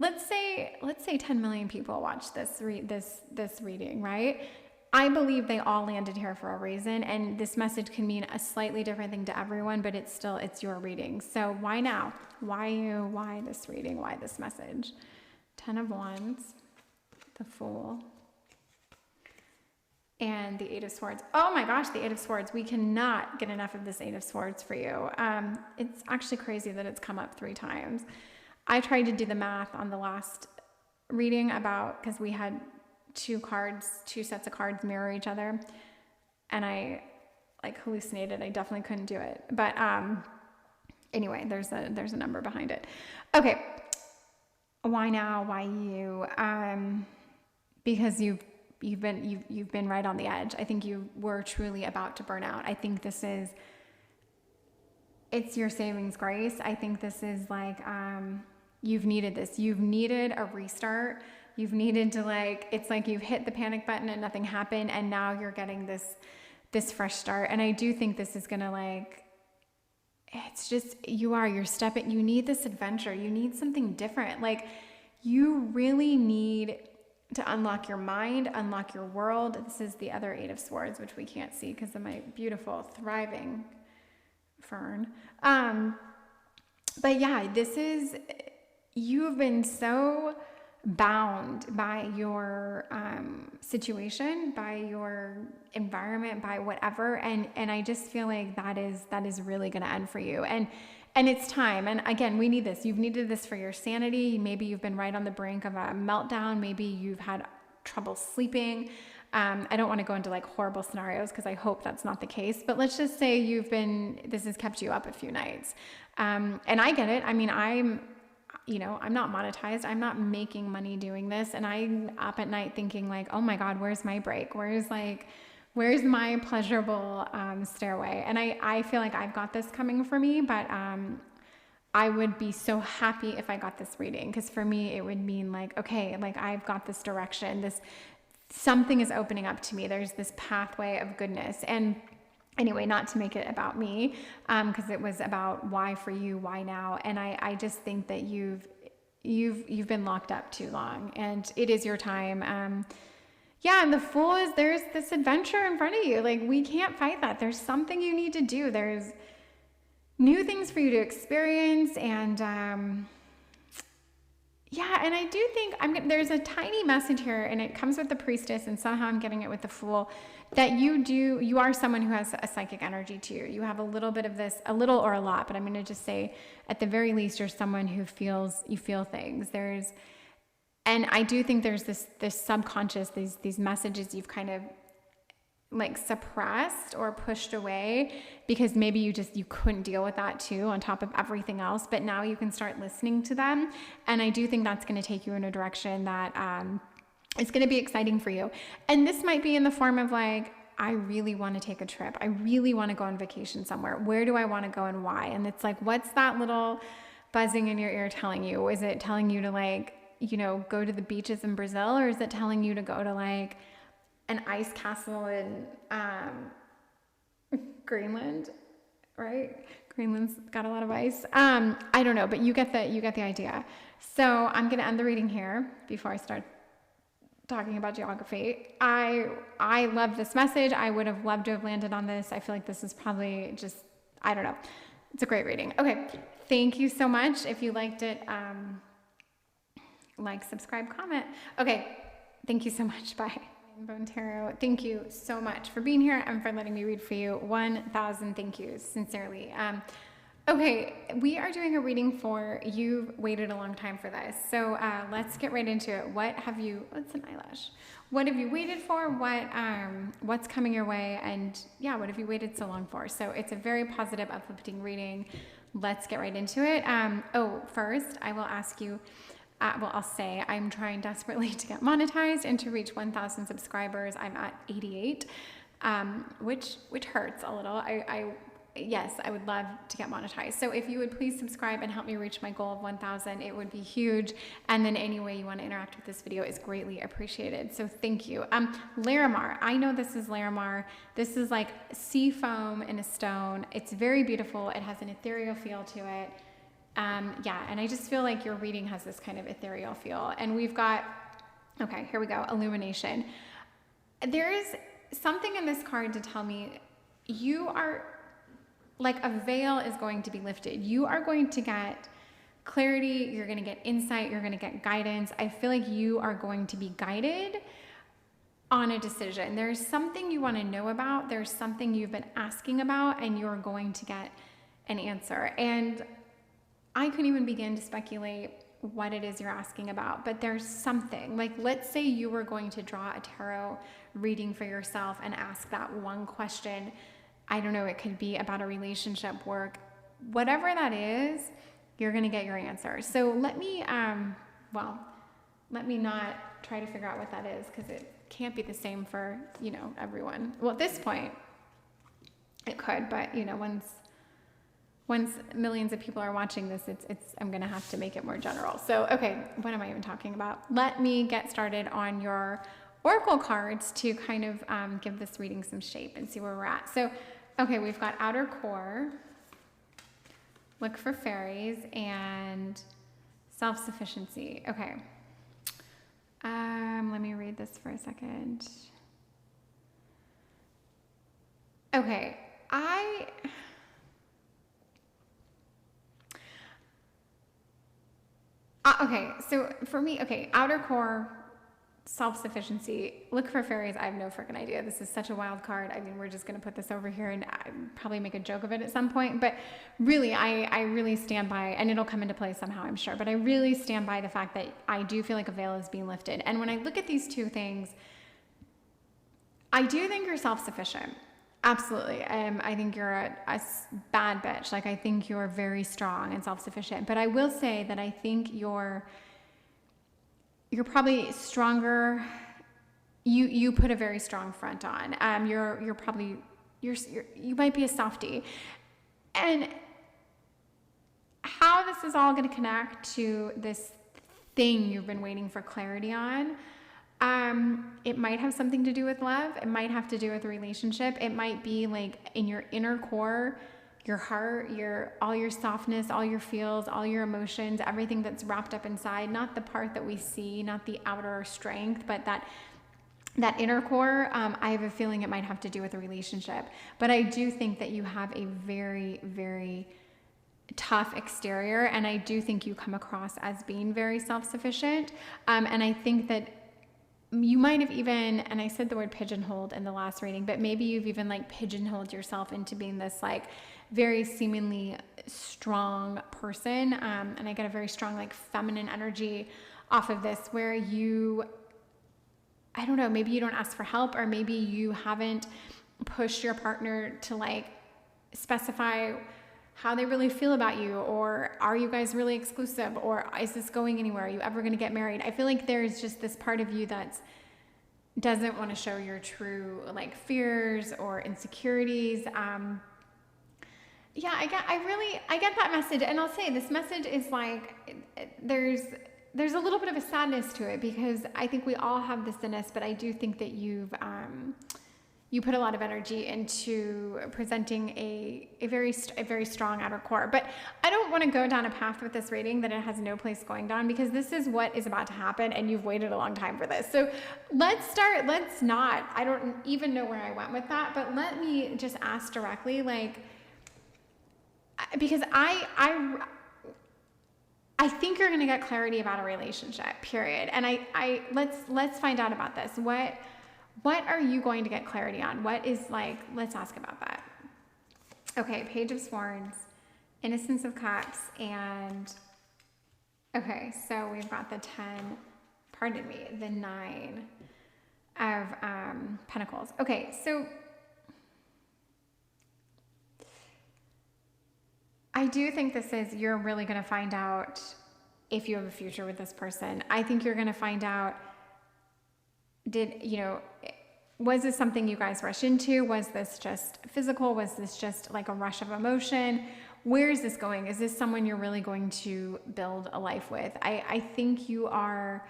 let's say 10 million people watch this reading, right? I believe they all landed here for a reason, and this message can mean a slightly different thing to everyone, but it's your reading. So why now? Why you? Why this reading? Why this message? 10 of Wands, the Fool, and the Eight of Swords. Oh my gosh, the Eight of Swords. We cannot get enough of this Eight of Swords for you. It's actually crazy that it's come up 3 times. I tried to do the math on the last reading because we had 2 sets of cards mirror each other, and I like hallucinated. I definitely couldn't do it. But anyway, there's a number behind it. Okay. Why now? Why you? Because you've been right on the edge. I think you were truly about to burn out. I think it's your savings grace. I think this is like, you've needed this. You've needed a restart. You've needed to it's like you've hit the panic button and nothing happened, and now you're getting this fresh start. And I do think this is gonna it's just, you're stepping, you need this adventure. You need something different. Like you really need to unlock your mind, unlock your world. This is the other Eight of Swords, which we can't see because of my beautiful thriving fern. But yeah, you've been so bound by your situation, by your environment, by whatever, and I just feel like that is really going to end for you, and it's time. And again, we need this. You've needed this for your sanity. Maybe you've been right on the brink of a meltdown. Maybe you've had trouble sleeping. I don't want to go into horrible scenarios because I hope that's not the case, but let's just say this has kept you up a few nights. And I get it. I mean, you know, I'm not monetized. I'm not making money doing this. And I'm up at night thinking like, oh my God, where's my break? Where's my pleasurable stairway? And I feel like I've got this coming for me, but I would be so happy if I got this reading, because for me, it would mean like, okay, like I've got this direction, something is opening up to me. There's this pathway of goodness. And anyway, not to make it about me, because it was about why for you, why now. And I just think that you've been locked up too long, and it is your time. Yeah, and the Fool is, there's this adventure in front of you. Like, we can't fight that. There's something you need to do. There's new things for you to experience, and yeah, and I do think there's a tiny message here, and it comes with the Priestess, and somehow I'm getting it with the Fool, that you are someone who has a psychic energy to you. You have a little bit of this, a little or a lot, but I'm going to just say, at the very least, you're someone who you feel things. And I do think there's this subconscious, these messages you've kind of like suppressed or pushed away, because maybe you couldn't deal with that too, on top of everything else, but now you can start listening to them. And I do think that's going to take you in a direction that is going to be exciting for you. And this might be in the form of like, I really want to take a trip. I really want to go on vacation somewhere. Where do I want to go and why? And it's like, what's that little buzzing in your ear telling you? Is it telling you to like, you know, go to the beaches in Brazil, or is it telling you to go to like an ice castle in Greenland, right? Greenland's got a lot of ice. I don't know, but you get the idea. So I'm going to end the reading here before I start talking about geography. I love this message. I would have loved to have landed on this. I feel like this is probably just, I don't know. It's a great reading. Okay. Thank you so much. If you liked it, like, subscribe, comment. Okay. Thank you so much. Bye. Bone Tarot, thank you so much for being here and for letting me read for you. 1,000 thank yous, sincerely. Okay, we are doing a reading for, you've waited a long time for this. So let's get right into it. What's an eyelash? What have you waited for? What's coming your way? And yeah, what have you waited so long for? So it's a very positive, uplifting reading. Let's get right into it. First, I will ask you, I'll say I'm trying desperately to get monetized and to reach 1,000 subscribers. I'm at 88, which hurts a little. Yes, I would love to get monetized. So if you would please subscribe and help me reach my goal of 1,000, it would be huge. And then any way you want to interact with this video is greatly appreciated. So thank you. Larimar, I know this is Larimar. This is like sea foam in a stone. It's very beautiful. It has an ethereal feel to it. Yeah, and I just feel like your reading has this kind of ethereal feel. And we've got, okay, here we go, illumination. There is something in this card to tell me you are, like, a veil is going to be lifted. You are going to get clarity, you're going to get insight, you're going to get guidance. I feel like you are going to be guided on a decision. There's something you want to know about, there's something you've been asking about, and you're going to get an answer. And I couldn't even begin to speculate what it is you're asking about, but there's something. Like, let's say you were going to draw a tarot reading for yourself and ask that one question. I don't know, it could be about a relationship, work, whatever that is, you're going to get your answer. So let me not try to figure out what that is, because it can't be the same for, you know, everyone. Well, at this point, it could, but, you know, once millions of people are watching this, I'm going to have to make it more general. So, okay, what am I even talking about? Let me get started on your oracle cards to kind of give this reading some shape and see where we're at. So, okay, we've got outer core, look for fairies, and self-sufficiency. Okay. Let me read this for a second. Okay, okay, so for me, okay, outer core, self-sufficiency, look for fairies. I have no freaking idea. This is such a wild card. I mean, we're just going to put this over here and probably make a joke of it at some point. But really, I really stand by, and it'll come into play somehow, I'm sure. But I really stand by the fact that I do feel like a veil is being lifted. And when I look at these two things, I do think you're self-sufficient. Absolutely. I think you're a bad bitch. Like, I think you're very strong and self-sufficient. But I will say that I think you're probably stronger. You put a very strong front on. You're probably you might be a softie, and how this is all going to connect to this thing you've been waiting for clarity on. It might have something to do with love. It might have to do with a relationship. It might be like in your inner core, your heart, all your softness, all your feels, all your emotions, everything that's wrapped up inside, not the part that we see, not the outer strength, but that inner core. I have a feeling it might have to do with a relationship. But I do think that you have a very, very tough exterior, and I do think you come across as being very self-sufficient. And I think that you might have even, and I said the word pigeonholed in the last reading, but maybe you've even like pigeonholed yourself into being this like very seemingly strong person. And I get a very strong like feminine energy off of this, where I don't know, maybe you don't ask for help, or maybe you haven't pushed your partner to like specify how they really feel about you, or are you guys really exclusive, or is this going anywhere? Are you ever going to get married? I feel like there's just this part of you that doesn't want to show your true like fears or insecurities. Yeah, I get that message, and I'll say this message is like there's a little bit of a sadness to it, because I think we all have this in us, but I do think that you put a lot of energy into presenting a very strong outer core. But I don't want to go down a path with this reading that it has no place going down, because this is what is about to happen, and you've waited a long time for this. So I don't even know where I went with that, but let me just ask directly, like, because I think you're going to get clarity about a relationship, period. And let's find out about this. What are you going to get clarity on? What is like, let's ask about that. Okay, Page of Swords, Innocence of Cups, and okay, so we've got the 9 of Pentacles. Okay, so I do think you're really going to find out if you have a future with this person. I think you're going to find out, was this something you guys rushed into? Was this just physical? Was this just like a rush of emotion? Where is this going? Is this someone you're really going to build a life with? I think you're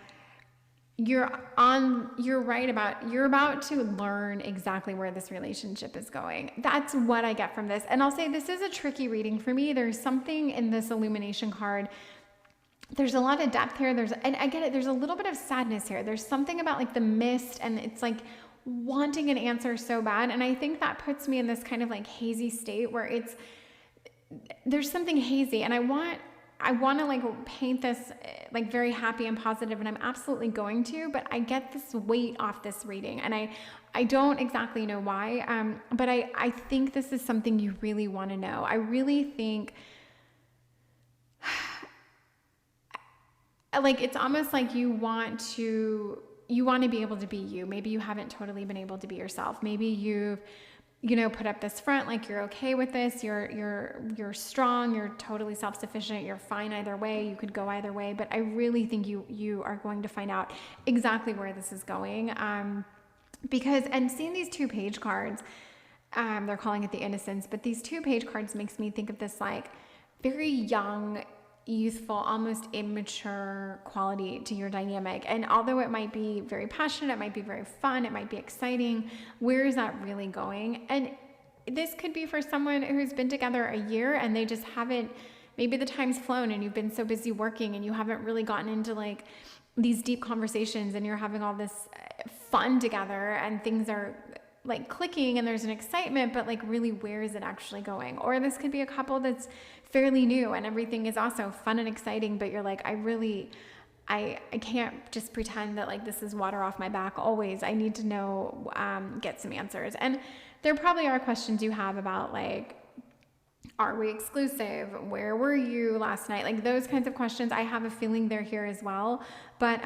about to learn exactly where this relationship is going. That's what I get from this. And I'll say this is a tricky reading for me. There's something in this illumination card. There's a lot of depth here. And I get it. There's a little bit of sadness here. There's something about like the mist, and it's like wanting an answer so bad. And I think that puts me in this kind of like hazy state where there's something hazy, and I want to like paint this like very happy and positive, and I'm absolutely going to, but I get this weight off this reading, and I don't exactly know why. But I think this is something you really want to know. I really think like it's almost like you want to be able to be you. Maybe you haven't totally been able to be yourself. Maybe you've put up this front, like you're okay with this, you're strong, you're totally self-sufficient, you're fine either way, you could go either way. But I really think you are going to find out exactly where this is going. And seeing these 2 page cards, they're calling it the Innocence, but these 2 page cards makes me think of this like very young, youthful, almost immature quality to your dynamic. And although it might be very passionate, it might be very fun, it might be exciting, where is that really going? And this could be for someone who's been together a year and they just haven't, maybe the time's flown and you've been so busy working and you haven't really gotten into like these deep conversations, and you're having all this fun together and things are like clicking and there's an excitement, but like really where is it actually going? Or this could be a couple that's fairly new and everything is also fun and exciting, but you're like, I can't just pretend that like this is water off my back always. I need to know, get some answers. And there probably are questions you have about like, are we exclusive? Where were you last night? Like those kinds of questions. I have a feeling they're here as well. But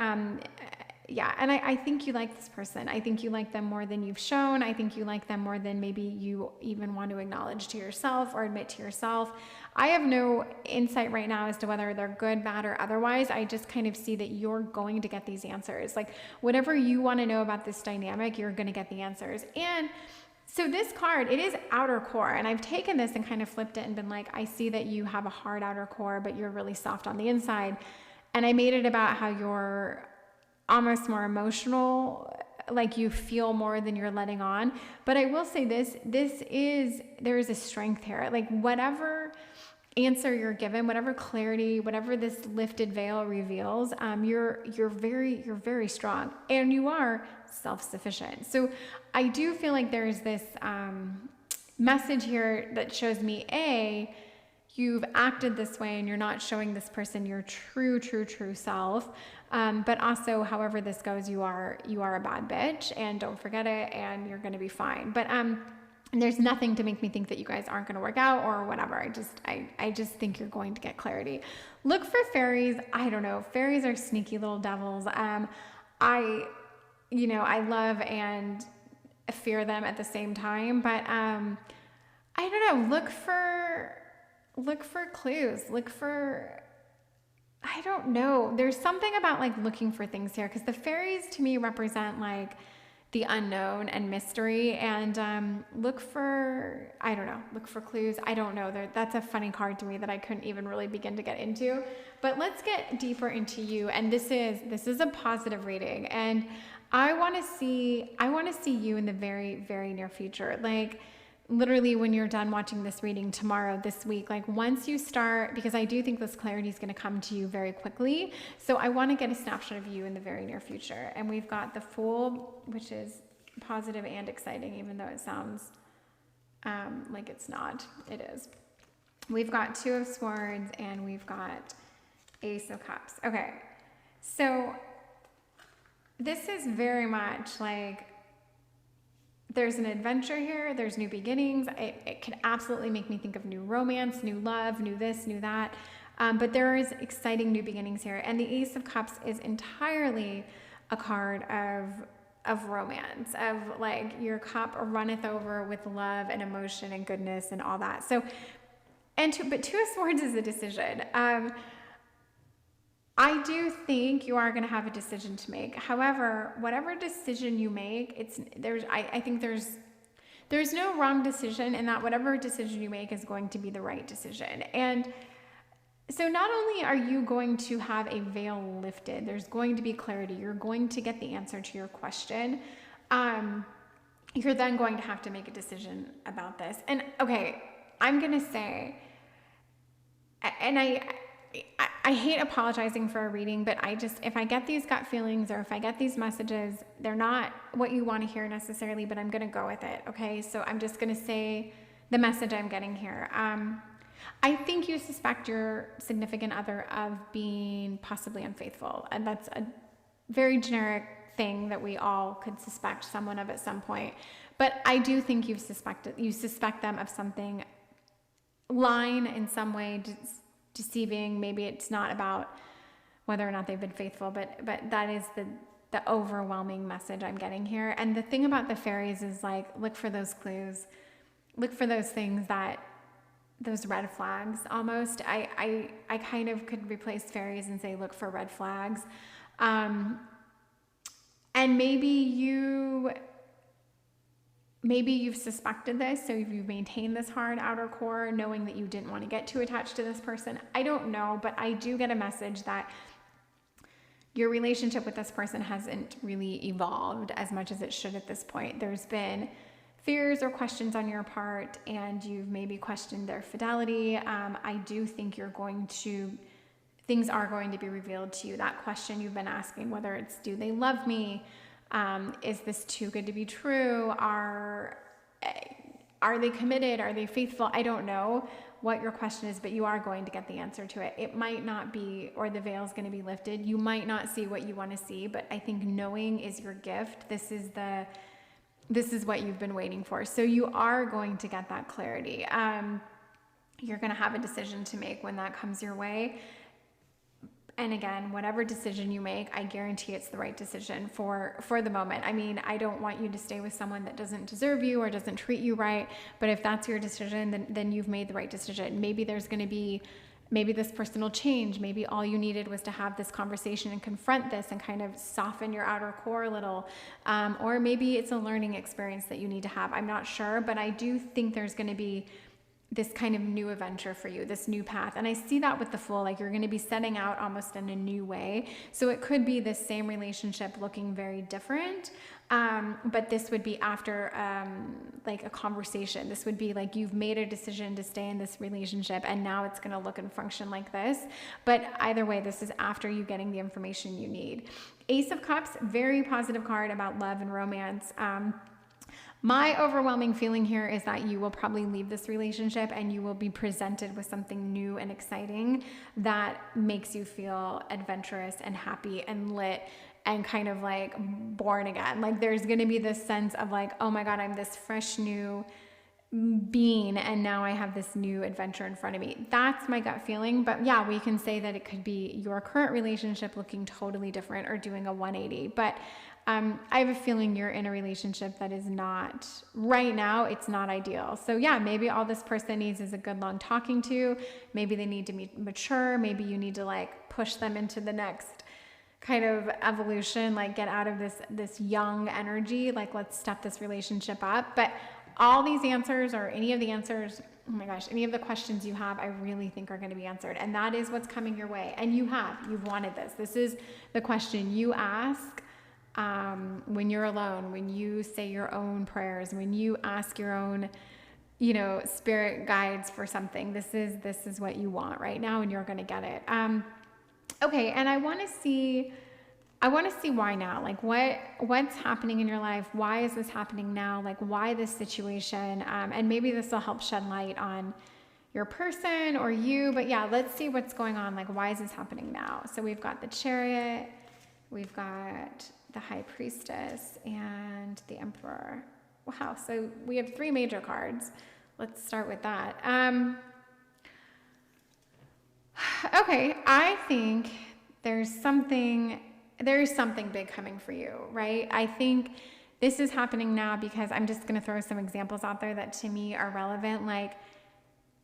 yeah, and I think you like this person. I think you like them more than you've shown. I think you like them more than maybe you even want to acknowledge to yourself or admit to yourself. I have no insight right now as to whether they're good, bad, or otherwise. I just kind of see that you're going to get these answers. Like whatever you want to know about this dynamic, you're going to get the answers. And so this card, it is outer core, and I've taken this and kind of flipped it and been like, I see that you have a hard outer core, but you're really soft on the inside. And I made it about how you're almost more emotional, like you feel more than you're letting on. But I will say there is a strength here. Like whatever answer you're given, whatever clarity, whatever this lifted veil reveals, you're very strong, and you are self-sufficient. So I do feel like there's this message here that shows me, you've acted this way and you're not showing this person your true self. But also, however this goes, you are a bad bitch, and don't forget it, and you're going to be fine. But there's nothing to make me think that you guys aren't going to work out or whatever. I just think you're going to get clarity. Look for fairies. I don't know. Fairies are sneaky little devils. I love and fear them at the same time. But I don't know. Look for clues. I don't know. There's something about like looking for things here, because the fairies to me represent like the unknown and mystery, and look for clues. I don't know. That's a funny card to me that I couldn't even really begin to get into. But let's get deeper into you. And this is a positive reading, and I want to see you in the very, very near future. Like literally when you're done watching this reading tomorrow, this week, like once you start, because I do think this clarity is going to come to you very quickly. So I want to get a snapshot of you in the very near future. And we've got the Fool, which is positive and exciting, even though it sounds like it's not. It is. We've got Two of Swords, and we've got Ace of Cups. Okay. So this is very much like, there's an adventure here. There's new beginnings. It can absolutely make me think of new romance, new love, new this, new that. But there is exciting new beginnings here. And the Ace of Cups is entirely a card of romance, of like your cup runneth over with love and emotion and goodness and all that. So, but Two of Swords is a decision. I do think you are going to have a decision to make. However, whatever decision you make, I think there's no wrong decision, and that whatever decision you make is going to be the right decision. And so not only are you going to have a veil lifted, there's going to be clarity. You're going to get the answer to your question. You're then going to have to make a decision about this. And okay, I'm going to say, and I hate apologizing for a reading, but if I get these gut feelings or if I get these messages, they're not what you want to hear necessarily, but I'm going to go with it. Okay. So I'm just going to say the message I'm getting here. I think you suspect your significant other of being possibly unfaithful. And that's a very generic thing that we all could suspect someone of at some point. But I do think you suspect them of something, lying in some way, deceiving. Maybe it's not about whether or not they've been faithful, but that is the overwhelming message I'm getting here. And the thing about the fairies is like, look for those clues, look for those things those red flags almost. I kind of could replace fairies and say, look for red flags. And maybe you've suspected this, so you've maintained this hard outer core, knowing that you didn't want to get too attached to this person. I don't know, but I do get a message that your relationship with this person hasn't really evolved as much as it should at this point. There's been fears or questions on your part, and you've maybe questioned their fidelity. I do think things are going to be revealed to you. That question you've been asking, whether it's, do they love me? Is this too good to be true? Are they committed? Are they faithful? I don't know what your question is, but you are going to get the answer to it. It might not be, or the veil is going to be lifted. You might not see what you want to see, but I think knowing is your gift. This is what you've been waiting for. So you are going to get that clarity. You're going to have a decision to make when that comes your way. And again, whatever decision you make, I guarantee it's the right decision for the moment. I mean, I don't want you to stay with someone that doesn't deserve you or doesn't treat you right. But if that's your decision, then you've made the right decision. Maybe maybe this person will change. Maybe all you needed was to have this conversation and confront this and kind of soften your outer core a little. Or maybe it's a learning experience that you need to have. I'm not sure, but I do think there's going to be this kind of new adventure for you, this new path. And I see that with the Fool, like you're going to be setting out almost in a new way. So it could be the same relationship looking very different. But this would be after like a conversation. This would be like you've made a decision to stay in this relationship and now it's going to look and function like this. But either way, this is after you getting the information you need. Ace of Cups, very positive card about love and romance. My overwhelming feeling here is that you will probably leave this relationship and you will be presented with something new and exciting that makes you feel adventurous and happy and lit and kind of like born again. Like there's going to be this sense of like, oh my God, I'm this fresh new being and now I have this new adventure in front of me. That's my gut feeling. But yeah, we can say that it could be your current relationship looking totally different or doing a 180. But I have a feeling you're in a relationship that is not, right now, it's not ideal. So yeah, maybe all this person needs is a good long talking to. Maybe they need to be mature. Maybe you need to like push them into the next kind of evolution, like get out of this young energy, like let's step this relationship up. But all these answers or any of the answers, oh my gosh, any of the questions you have, I really think are going to be answered. And that is what's coming your way. And you've wanted this. This is the question you ask when you're alone, when you say your own prayers, when you ask your own, spirit guides for something. This is what you want right now, and you're going to get it. Okay. And I want to see why now, like what's happening in your life. Why is this happening now? Like why this situation? And maybe this will help shed light on your person or you, but yeah, let's see what's going on. Like, why is this happening now? So we've got the Chariot, we've got the High Priestess, and the Emperor. Wow. So we have 3 major cards. Let's start with that. Okay. I think there's something big coming for you, right? I think this is happening now because I'm just going to throw some examples out there that to me are relevant. Like,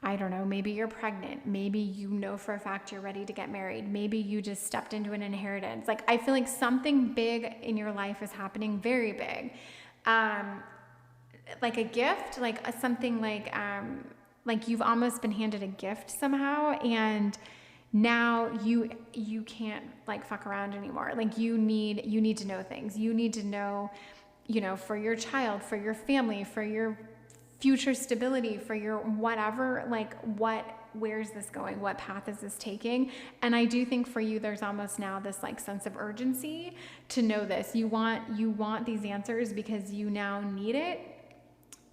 I don't know, maybe you're pregnant. Maybe you know for a fact you're ready to get married. Maybe you just stepped into an inheritance. Like, I feel like something big in your life is happening, very big. Like a gift, like something like you've almost been handed a gift somehow, and now you can't like fuck around anymore. Like you need to know things. You need to know, for your child, for your family, for your future stability, for your whatever, like where's this going? What path is this taking? And I do think for you, there's almost now this like sense of urgency to know this. You want these answers because you now need it.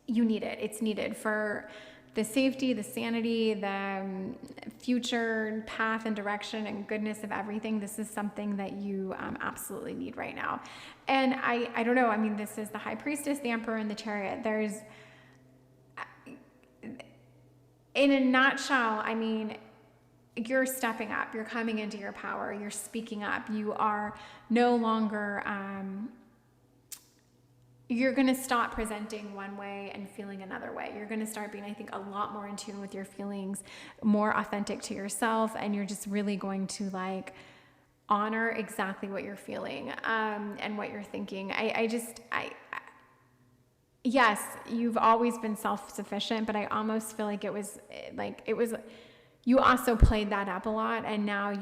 You need it. It's needed for the safety, the sanity, the future path and direction and goodness of everything. This is something that you absolutely need right now. And I don't know. I mean, this is the High Priestess, the Emperor, and the Chariot. There's, in a nutshell, I mean, you're stepping up. You're coming into your power. You're speaking up. You are no longer... you're going to stop presenting one way and feeling another way. You're going to start being, I think, a lot more in tune with your feelings, more authentic to yourself. And you're just really going to like honor exactly what you're feeling, and what you're thinking. Yes, you've always been self-sufficient, but I almost feel like you also played that up a lot, and now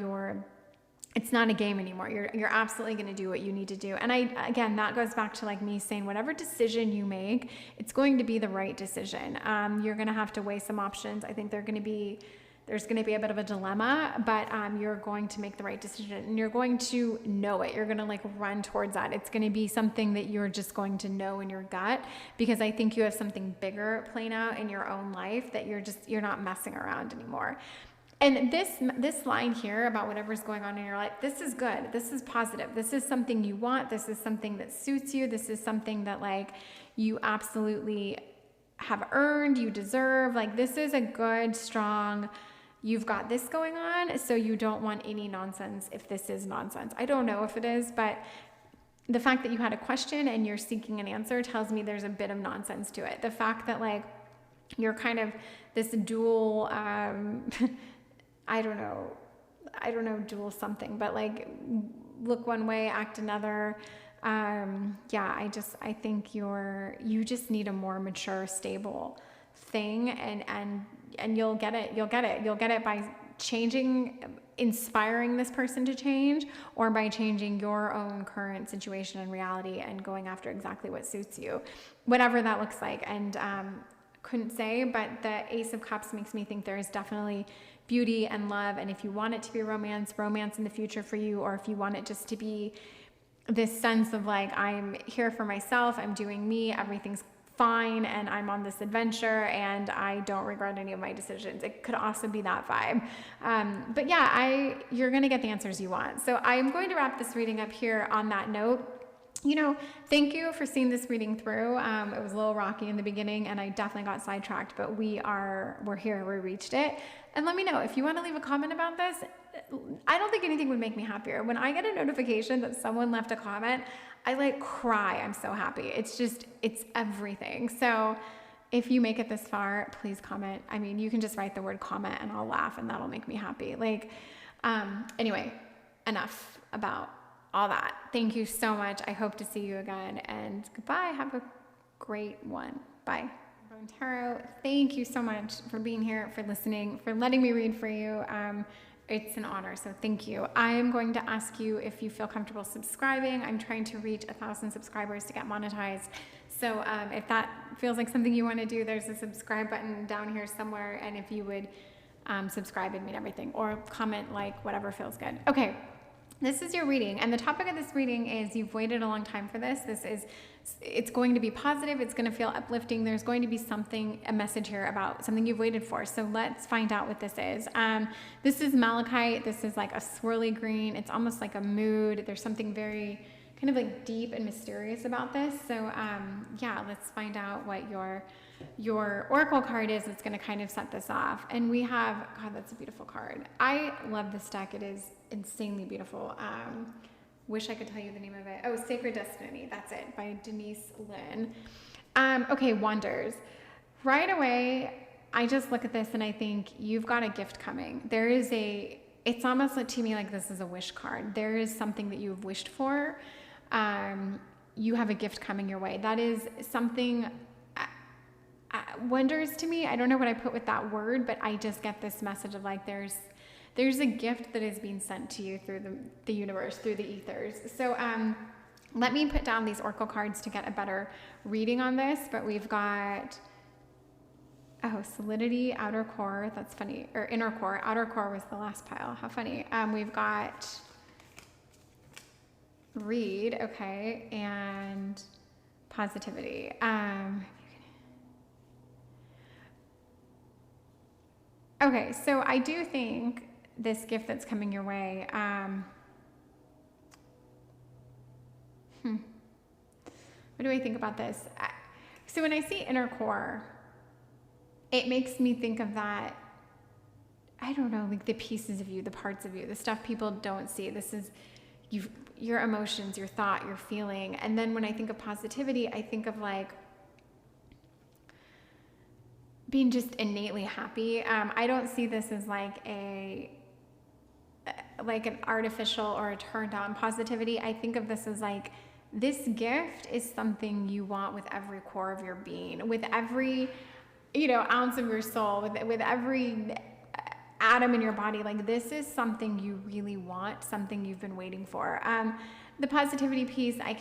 it's not a game anymore. You're absolutely going to do what you need to do. And again, that goes back to like me saying, whatever decision you make, it's going to be the right decision. You're going to have to weigh some options. I think there's going to be a bit of a dilemma, but you're going to make the right decision, and you're going to know it. You're going to like run towards that. It's going to be something that you're just going to know in your gut, because I think you have something bigger playing out in your own life that you're not messing around anymore. And this line here about whatever's going on in your life, this is good. This is positive. This is something you want. This is something that suits you. This is something that like you absolutely have earned, you deserve. Like this is a good, strong you've got this going on, so you don't want any nonsense if this is nonsense. I don't know if it is, but the fact that you had a question and you're seeking an answer tells me there's a bit of nonsense to it. The fact that like you're kind of this dual, I don't know, dual something, but like look one way, act another. I think you just need a more mature, stable thing, and you'll get it. You'll get it by changing, inspiring this person to change, or by changing your own current situation and reality and going after exactly what suits you, whatever that looks like. And couldn't say, but the Ace of Cups makes me think there is definitely beauty and love. And if you want it to be romance in the future for you, or if you want it just to be this sense of like, I'm here for myself, I'm doing me, everything's fine, and I'm on this adventure and I don't regret any of my decisions. It could also be that vibe. But yeah, you're going to get the answers you want. So I'm going to wrap this reading up here on that note. Thank you for seeing this reading through. It was a little rocky in the beginning and I definitely got sidetracked, but we're here, we reached it. And let me know if you want to leave a comment about this. I don't think anything would make me happier. When I get a notification that someone left a comment, I like cry. I'm so happy. It's everything. So if you make it this far, please comment. I mean, you can just write the word comment and I'll laugh and that'll make me happy. Anyway, enough about all that. Thank you so much. I hope to see you again, and goodbye. Have a great one. Bye. Tarot, thank you so much for being here, for listening, for letting me read for you. It's an honor, so thank you. I am going to ask you if you feel comfortable subscribing. I'm trying to reach 1,000 subscribers to get monetized. So if that feels like something you want to do, there's a subscribe button down here somewhere, and if you would subscribe, it'd mean everything. Or comment, like, whatever feels good. Okay. This is your reading, and the topic of this reading is you've waited a long time for this. It's going to be positive. It's going to feel uplifting. There's going to be a message here about something you've waited for. So let's find out what this is. This is malachite. This is like a swirly green. It's almost like a mood. There's something very kind of like deep and mysterious about this. So let's find out what your oracle card is that's going to kind of set this off. And we have, God, that's a beautiful card. I love this deck. It is insanely beautiful. Wish I could tell you the name of it. Oh, Sacred Destiny. That's it, by Denise Lynn. Okay, Wonders. Right away, I just look at this and I think you've got a gift coming. It's almost like, to me, like this is a wish card. There is something that you've wished for. You have a gift coming your way. That is something, wonders to me. I don't know what I put with that word, but I just get this message of like, there's a gift that is being sent to you through the universe, through the ethers. So let me put down these oracle cards to get a better reading on this. But we've got, solidity, outer core. That's funny. Or inner core. Outer core was the last pile. How funny. We've got read, okay, and positivity. Okay, so I do think this gift that's coming your way, what do I think about this? So when I see inner core, it makes me think of that, I don't know, like the pieces of you, the parts of you, the stuff people don't see. This is your emotions, your thought, your feeling. And then when I think of positivity, I think of like being just innately happy. I don't see this as like an artificial or a turned on positivity. I think of this as like, this gift is something you want with every core of your being, with every, ounce of your soul, with every atom in your body. Like, this is something you really want, something you've been waiting for. The positivity piece, I'm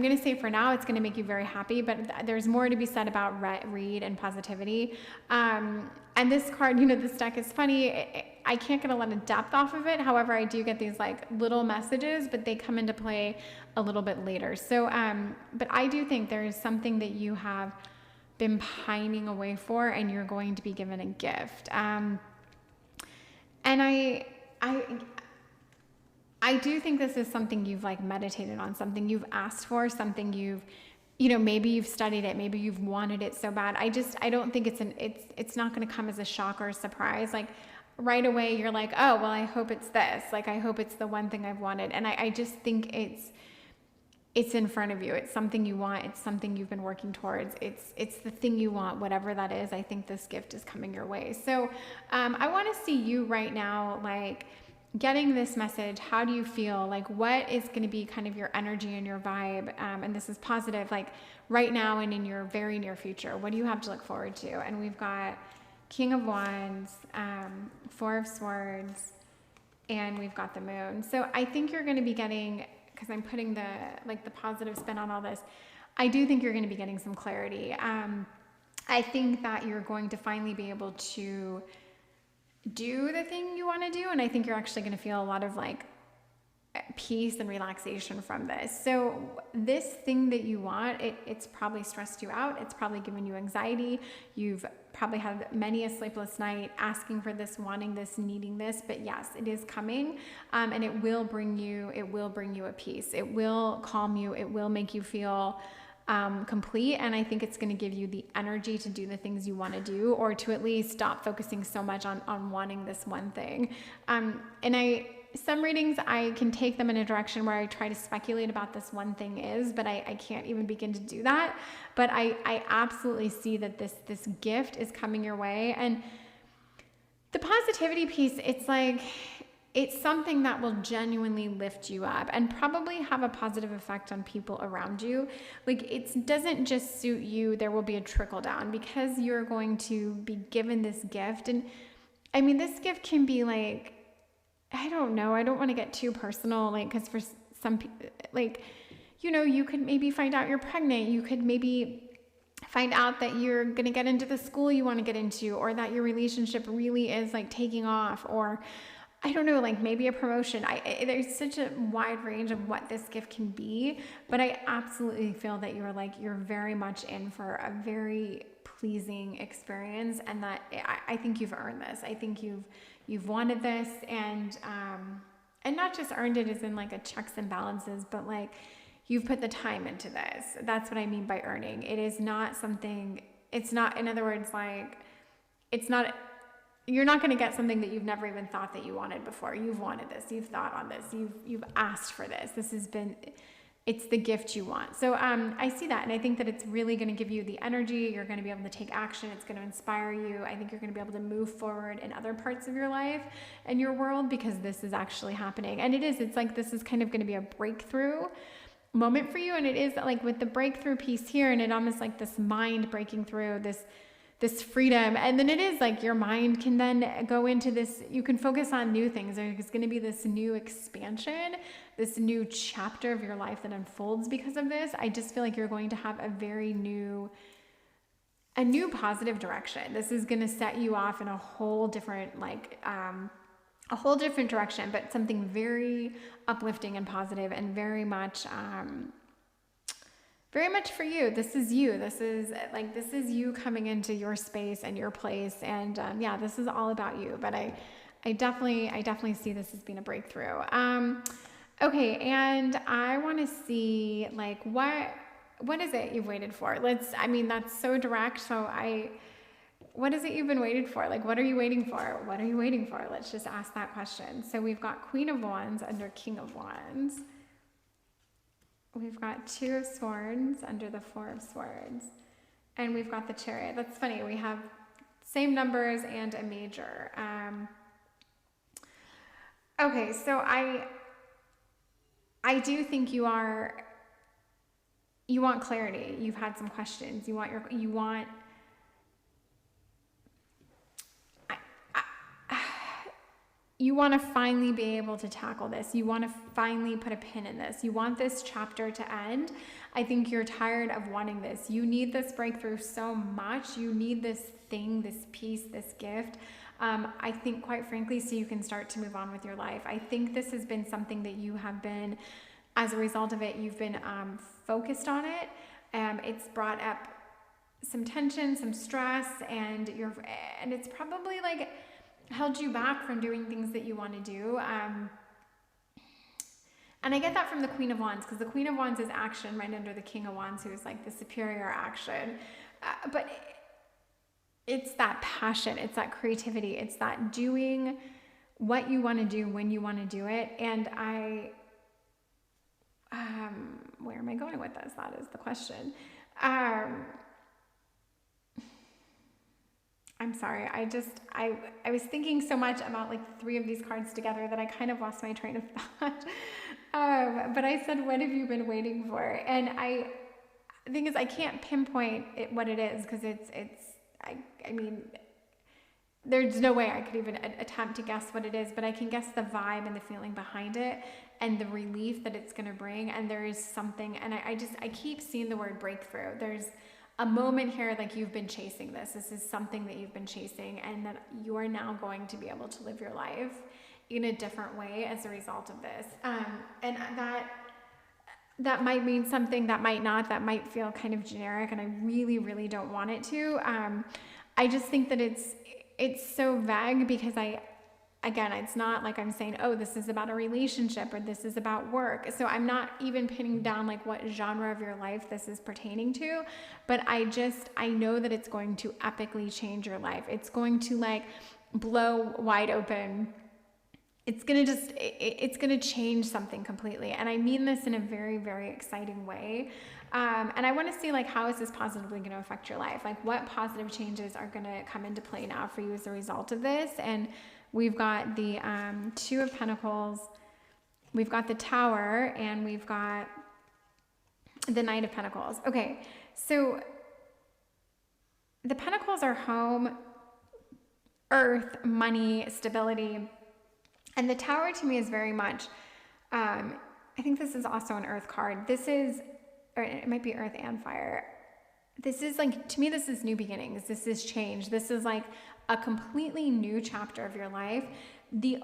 going to say for now, it's going to make you very happy, but there's more to be said about read and positivity. And this card, this deck is funny. I can't get a lot of depth off of it. However, I do get these like little messages, but they come into play a little bit later. So, but I do think there is something that you have been pining away for, and you're going to be given a gift. And I do think this is something you've like meditated on, something you've asked for, something you've maybe you've studied it, maybe you've wanted it so bad. I don't think it's not going to come as a shock or a surprise. Like right away, you're like, oh, well, I hope it's this. Like, I hope it's the one thing I've wanted. And I just think it's in front of you. It's something you want. It's something you've been working towards. It's the thing you want, whatever that is. I think this gift is coming your way. So, I want to see you right now, like, getting this message. How do you feel? Like, what is going to be kind of your energy and your vibe? And this is positive, like right now and in your very near future. What do you have to look forward to? And we've got King of Wands, Four of Swords, and we've got the Moon. So I think you're going to be getting, because I'm putting the positive spin on all this, I do think you're going to be getting some clarity. I think that you're going to finally be able to do the thing you want to do, and I think you're actually going to feel a lot of like peace and relaxation from this. So this thing that you want, it's probably stressed you out. It's probably given you anxiety. You've probably had many a sleepless night asking for this, wanting this, needing this, but yes, it is coming. And it will bring you a peace. It will calm you. It will make you feel complete. And I think it's going to give you the energy to do the things you want to do, or to at least stop focusing so much on wanting this one thing. Some readings, I can take them in a direction where I try to speculate about this one thing is, but I can't even begin to do that. But I absolutely see that this gift is coming your way. And the positivity piece, it's like, it's something that will genuinely lift you up and probably have a positive effect on people around you. Like, it doesn't just suit you. There will be a trickle down because you're going to be given this gift. And I mean, this gift can be like, I don't know. I don't want to get too personal, like, because for some people, like, you could maybe find out you're pregnant. You could maybe find out that you're going to get into the school you want to get into, or that your relationship really is like taking off, or I don't know, like maybe a promotion. There's such a wide range of what this gift can be, but I absolutely feel that you're very much in for a very pleasing experience, and that I think you've earned this. I think you've wanted this, and not just earned it as in like a checks and balances, but like you've put the time into this. That's what I mean by earning. It is not something, it's not, in other words, like, it's not, you're not going to get something that you've never even thought that you wanted before. You've wanted this, you've thought on this, you've asked for this. This has been, it's the gift you want. So I see that, and I think that it's really going to give you the energy. You're going to be able to take action. It's going to inspire you. I think you're going to be able to move forward in other parts of your life and your world, because this is actually happening. And it's like, this is kind of going to be a breakthrough moment for you. And it is like with the breakthrough piece here, and it almost like this mind breaking through, this freedom. And then it is like your mind can then go into this, you can focus on new things. There's going to be this new expansion, this new chapter of your life that unfolds because of this. I just feel like you're going to have a new positive direction. This is going to set you off in a whole different, direction, but something very uplifting and positive, and very much for you. This is you. This is you coming into your space and your place. And this is all about you. But I definitely see this as being a breakthrough. Okay. And I want to see like, what is it you've waited for? That's so direct. So what is it you've been waiting for? Like, what are you waiting for? What are you waiting for? Let's just ask that question. So we've got Queen of Wands under King of Wands. We've got Two of Swords under the Four of Swords. And we've got the Chariot. That's funny. We have same numbers and a major. Okay, so I do think you want clarity. You've had some questions. You want to finally be able to tackle this. You want to finally put a pin in this. You want this chapter to end. I think you're tired of wanting this. You need this breakthrough so much. You need this thing, this piece, this gift. I think, quite frankly, so you can start to move on with your life. I think this has been something that you have been, as a result of it, you've been focused on it. It's brought up some tension, some stress, and it's probably like held you back from doing things that you want to do. And I get that from the Queen of Wands, because the Queen of Wands is action right under the King of Wands, who is like the superior action. But it's that passion, it's that creativity, it's that doing what you want to do when you want to do it. And where am I going with this? That is the question. I'm sorry. I was thinking so much about like 3 of these cards together that I kind of lost my train of thought. But I said, what have you been waiting for? And the thing is, I can't pinpoint what it is, because I mean, there's no way I could even attempt to guess what it is, but I can guess the vibe and the feeling behind it and the relief that it's going to bring. And there is something, and I keep seeing the word breakthrough. There's a moment here, like you've been chasing this. This is something that you've been chasing, and that you are now going to be able to live your life in a different way as a result of this. And that might mean something, that might not, that might feel kind of generic, and I really, really don't want it to. I just think that it's so vague, because again, it's not like I'm saying, oh, this is about a relationship or this is about work. So I'm not even pinning down like what genre of your life this is pertaining to, but I know that it's going to epically change your life. It's going to like blow wide open. It's going to change something completely. And I mean this in a very, very exciting way. And I want to see like, how is this positively going to affect your life? Like, what positive changes are going to come into play now for you as a result of this? And we've got the 2 of Pentacles, we've got the Tower, and we've got the Knight of Pentacles. Okay, so the Pentacles are home, earth, money, stability. And the Tower to me is very much, I think this is also an earth card. This is, or it might be earth and fire. This is like, to me, this is new beginnings. This is change. This is like a completely new chapter of your life. Your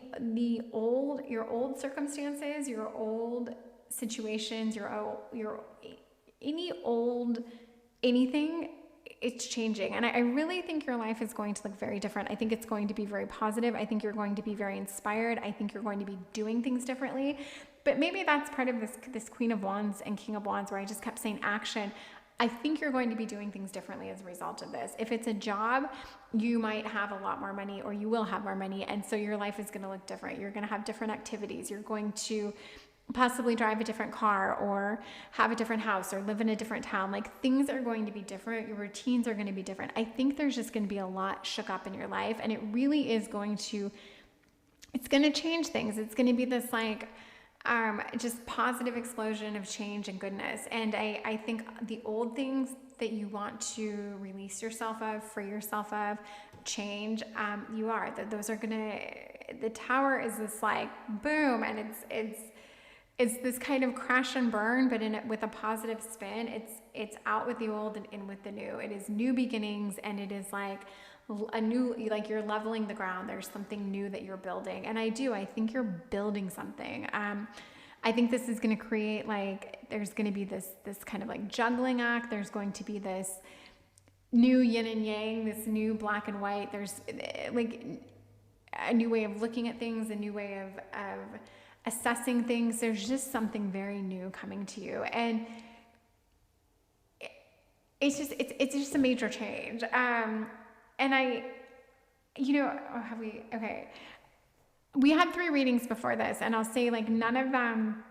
old circumstances, your old situations, anything, it's changing. And I really think your life is going to look very different. I think it's going to be very positive. I think you're going to be very inspired. I think you're going to be doing things differently. But maybe that's part of this Queen of Wands and King of Wands, where I just kept saying action. I think you're going to be doing things differently as a result of this. If it's a job, you might have a lot more money, or you will have more money. And so your life is going to look different. You're going to have different activities. You're going to possibly drive a different car, or have a different house, or live in a different town. Like, things are going to be different. Your routines are going to be different. I think there's just going to be a lot shook up in your life, and it really is it's going to change things. It's going to be this like, just positive explosion of change and goodness. And I think the old things that you want to release yourself of, free yourself of, change, those are gonna, the Tower is this like boom, and it's this kind of crash and burn, but with a positive spin. It's out with the old and in with the new. It is new beginnings, and it is like a new, like you're leveling the ground. There's something new that you're building. And I think you're building something. I think this is going to create like, there's going to be this kind of like juggling act. There's going to be this new yin and yang, this new black and white. There's like a new way of looking at things, a new way of assessing things. There's just something very new coming to you. And it's just a major change. And we had 3 readings before this, and I'll say like none of them,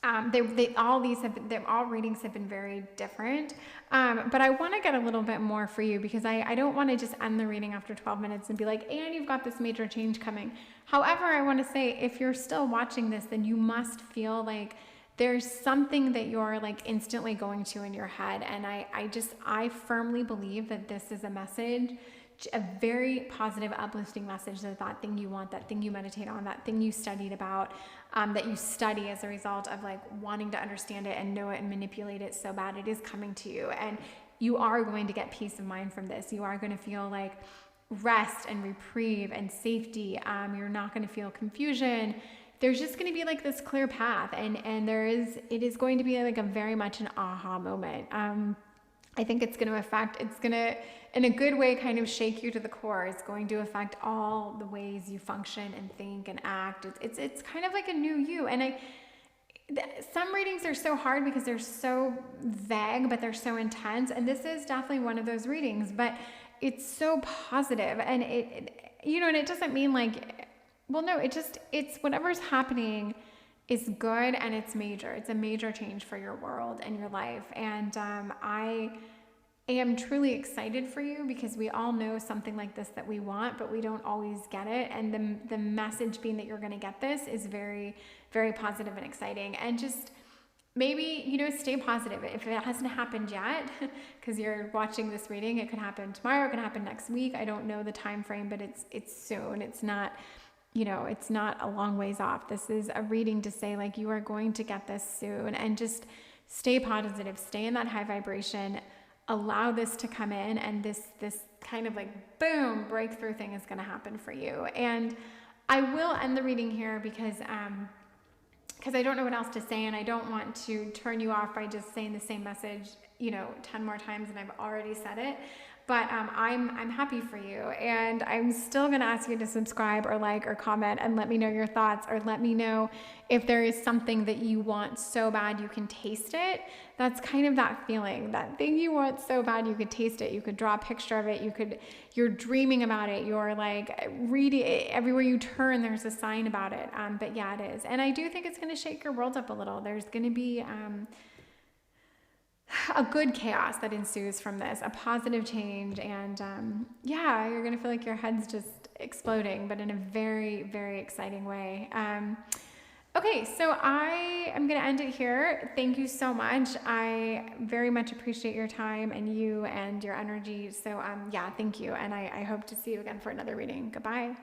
all readings have been very different. But I want to get a little bit more for you, because I don't want to just end the reading after 12 minutes and be like, and you've got this major change coming. However, I want to say, if you're still watching this, then you must feel like there's something that you're like instantly going to in your head. And I firmly believe that this is a message, a very positive, uplifting message, that thing you want, that thing you meditate on, that thing you studied about, that you study as a result of like wanting to understand it and know it and manipulate it so bad, it is coming to you. And you are going to get peace of mind from this. You are going to feel like rest and reprieve and safety. You're not going to feel confusion. There's just going to be like this clear path, and it is going to be like a very much an aha moment. I think it's going to, in a good way, kind of shake you to the core. It's going to affect all the ways you function and think and act. It's kind of like a new you. And some readings are so hard because they're so vague, but they're so intense. And this is definitely one of those readings, but it's so positive, and and it doesn't mean like, well, no, it's whatever's happening is good, and it's major. It's a major change for your world and your life. And I am truly excited for you, because we all know something like this that we want, but we don't always get it. And the message being that you're going to get this is very, very positive and exciting. And just maybe, stay positive. If it hasn't happened yet, because you're watching this reading, it could happen tomorrow, it could happen next week. I don't know the time frame, but it's soon. It's not, it's not a long ways off. This is a reading to say, like, you are going to get this soon, and just stay positive, stay in that high vibration, allow this to come in, and this kind of like boom breakthrough thing is going to happen for you. And I will end the reading here because I don't know what else to say, and I don't want to turn you off by just saying the same message 10 more times, and I've already said it. But I'm happy for you, and I'm still going to ask you to subscribe or like or comment and let me know your thoughts, or let me know if there is something that you want so bad you can taste it. That's kind of that feeling, that thing you want so bad you could taste it. You could draw a picture of it. You're dreaming about it. You're like reading it. Everywhere you turn, there's a sign about it. But yeah, it is. And I do think it's going to shake your world up a little. There's going to be a good chaos that ensues from this, a positive change. And you're going to feel like your head's just exploding, but in a very, very exciting way. Okay, so I am going to end it here. Thank you so much. I very much appreciate your time and you and your energy. So thank you. And I hope to see you again for another reading. Goodbye.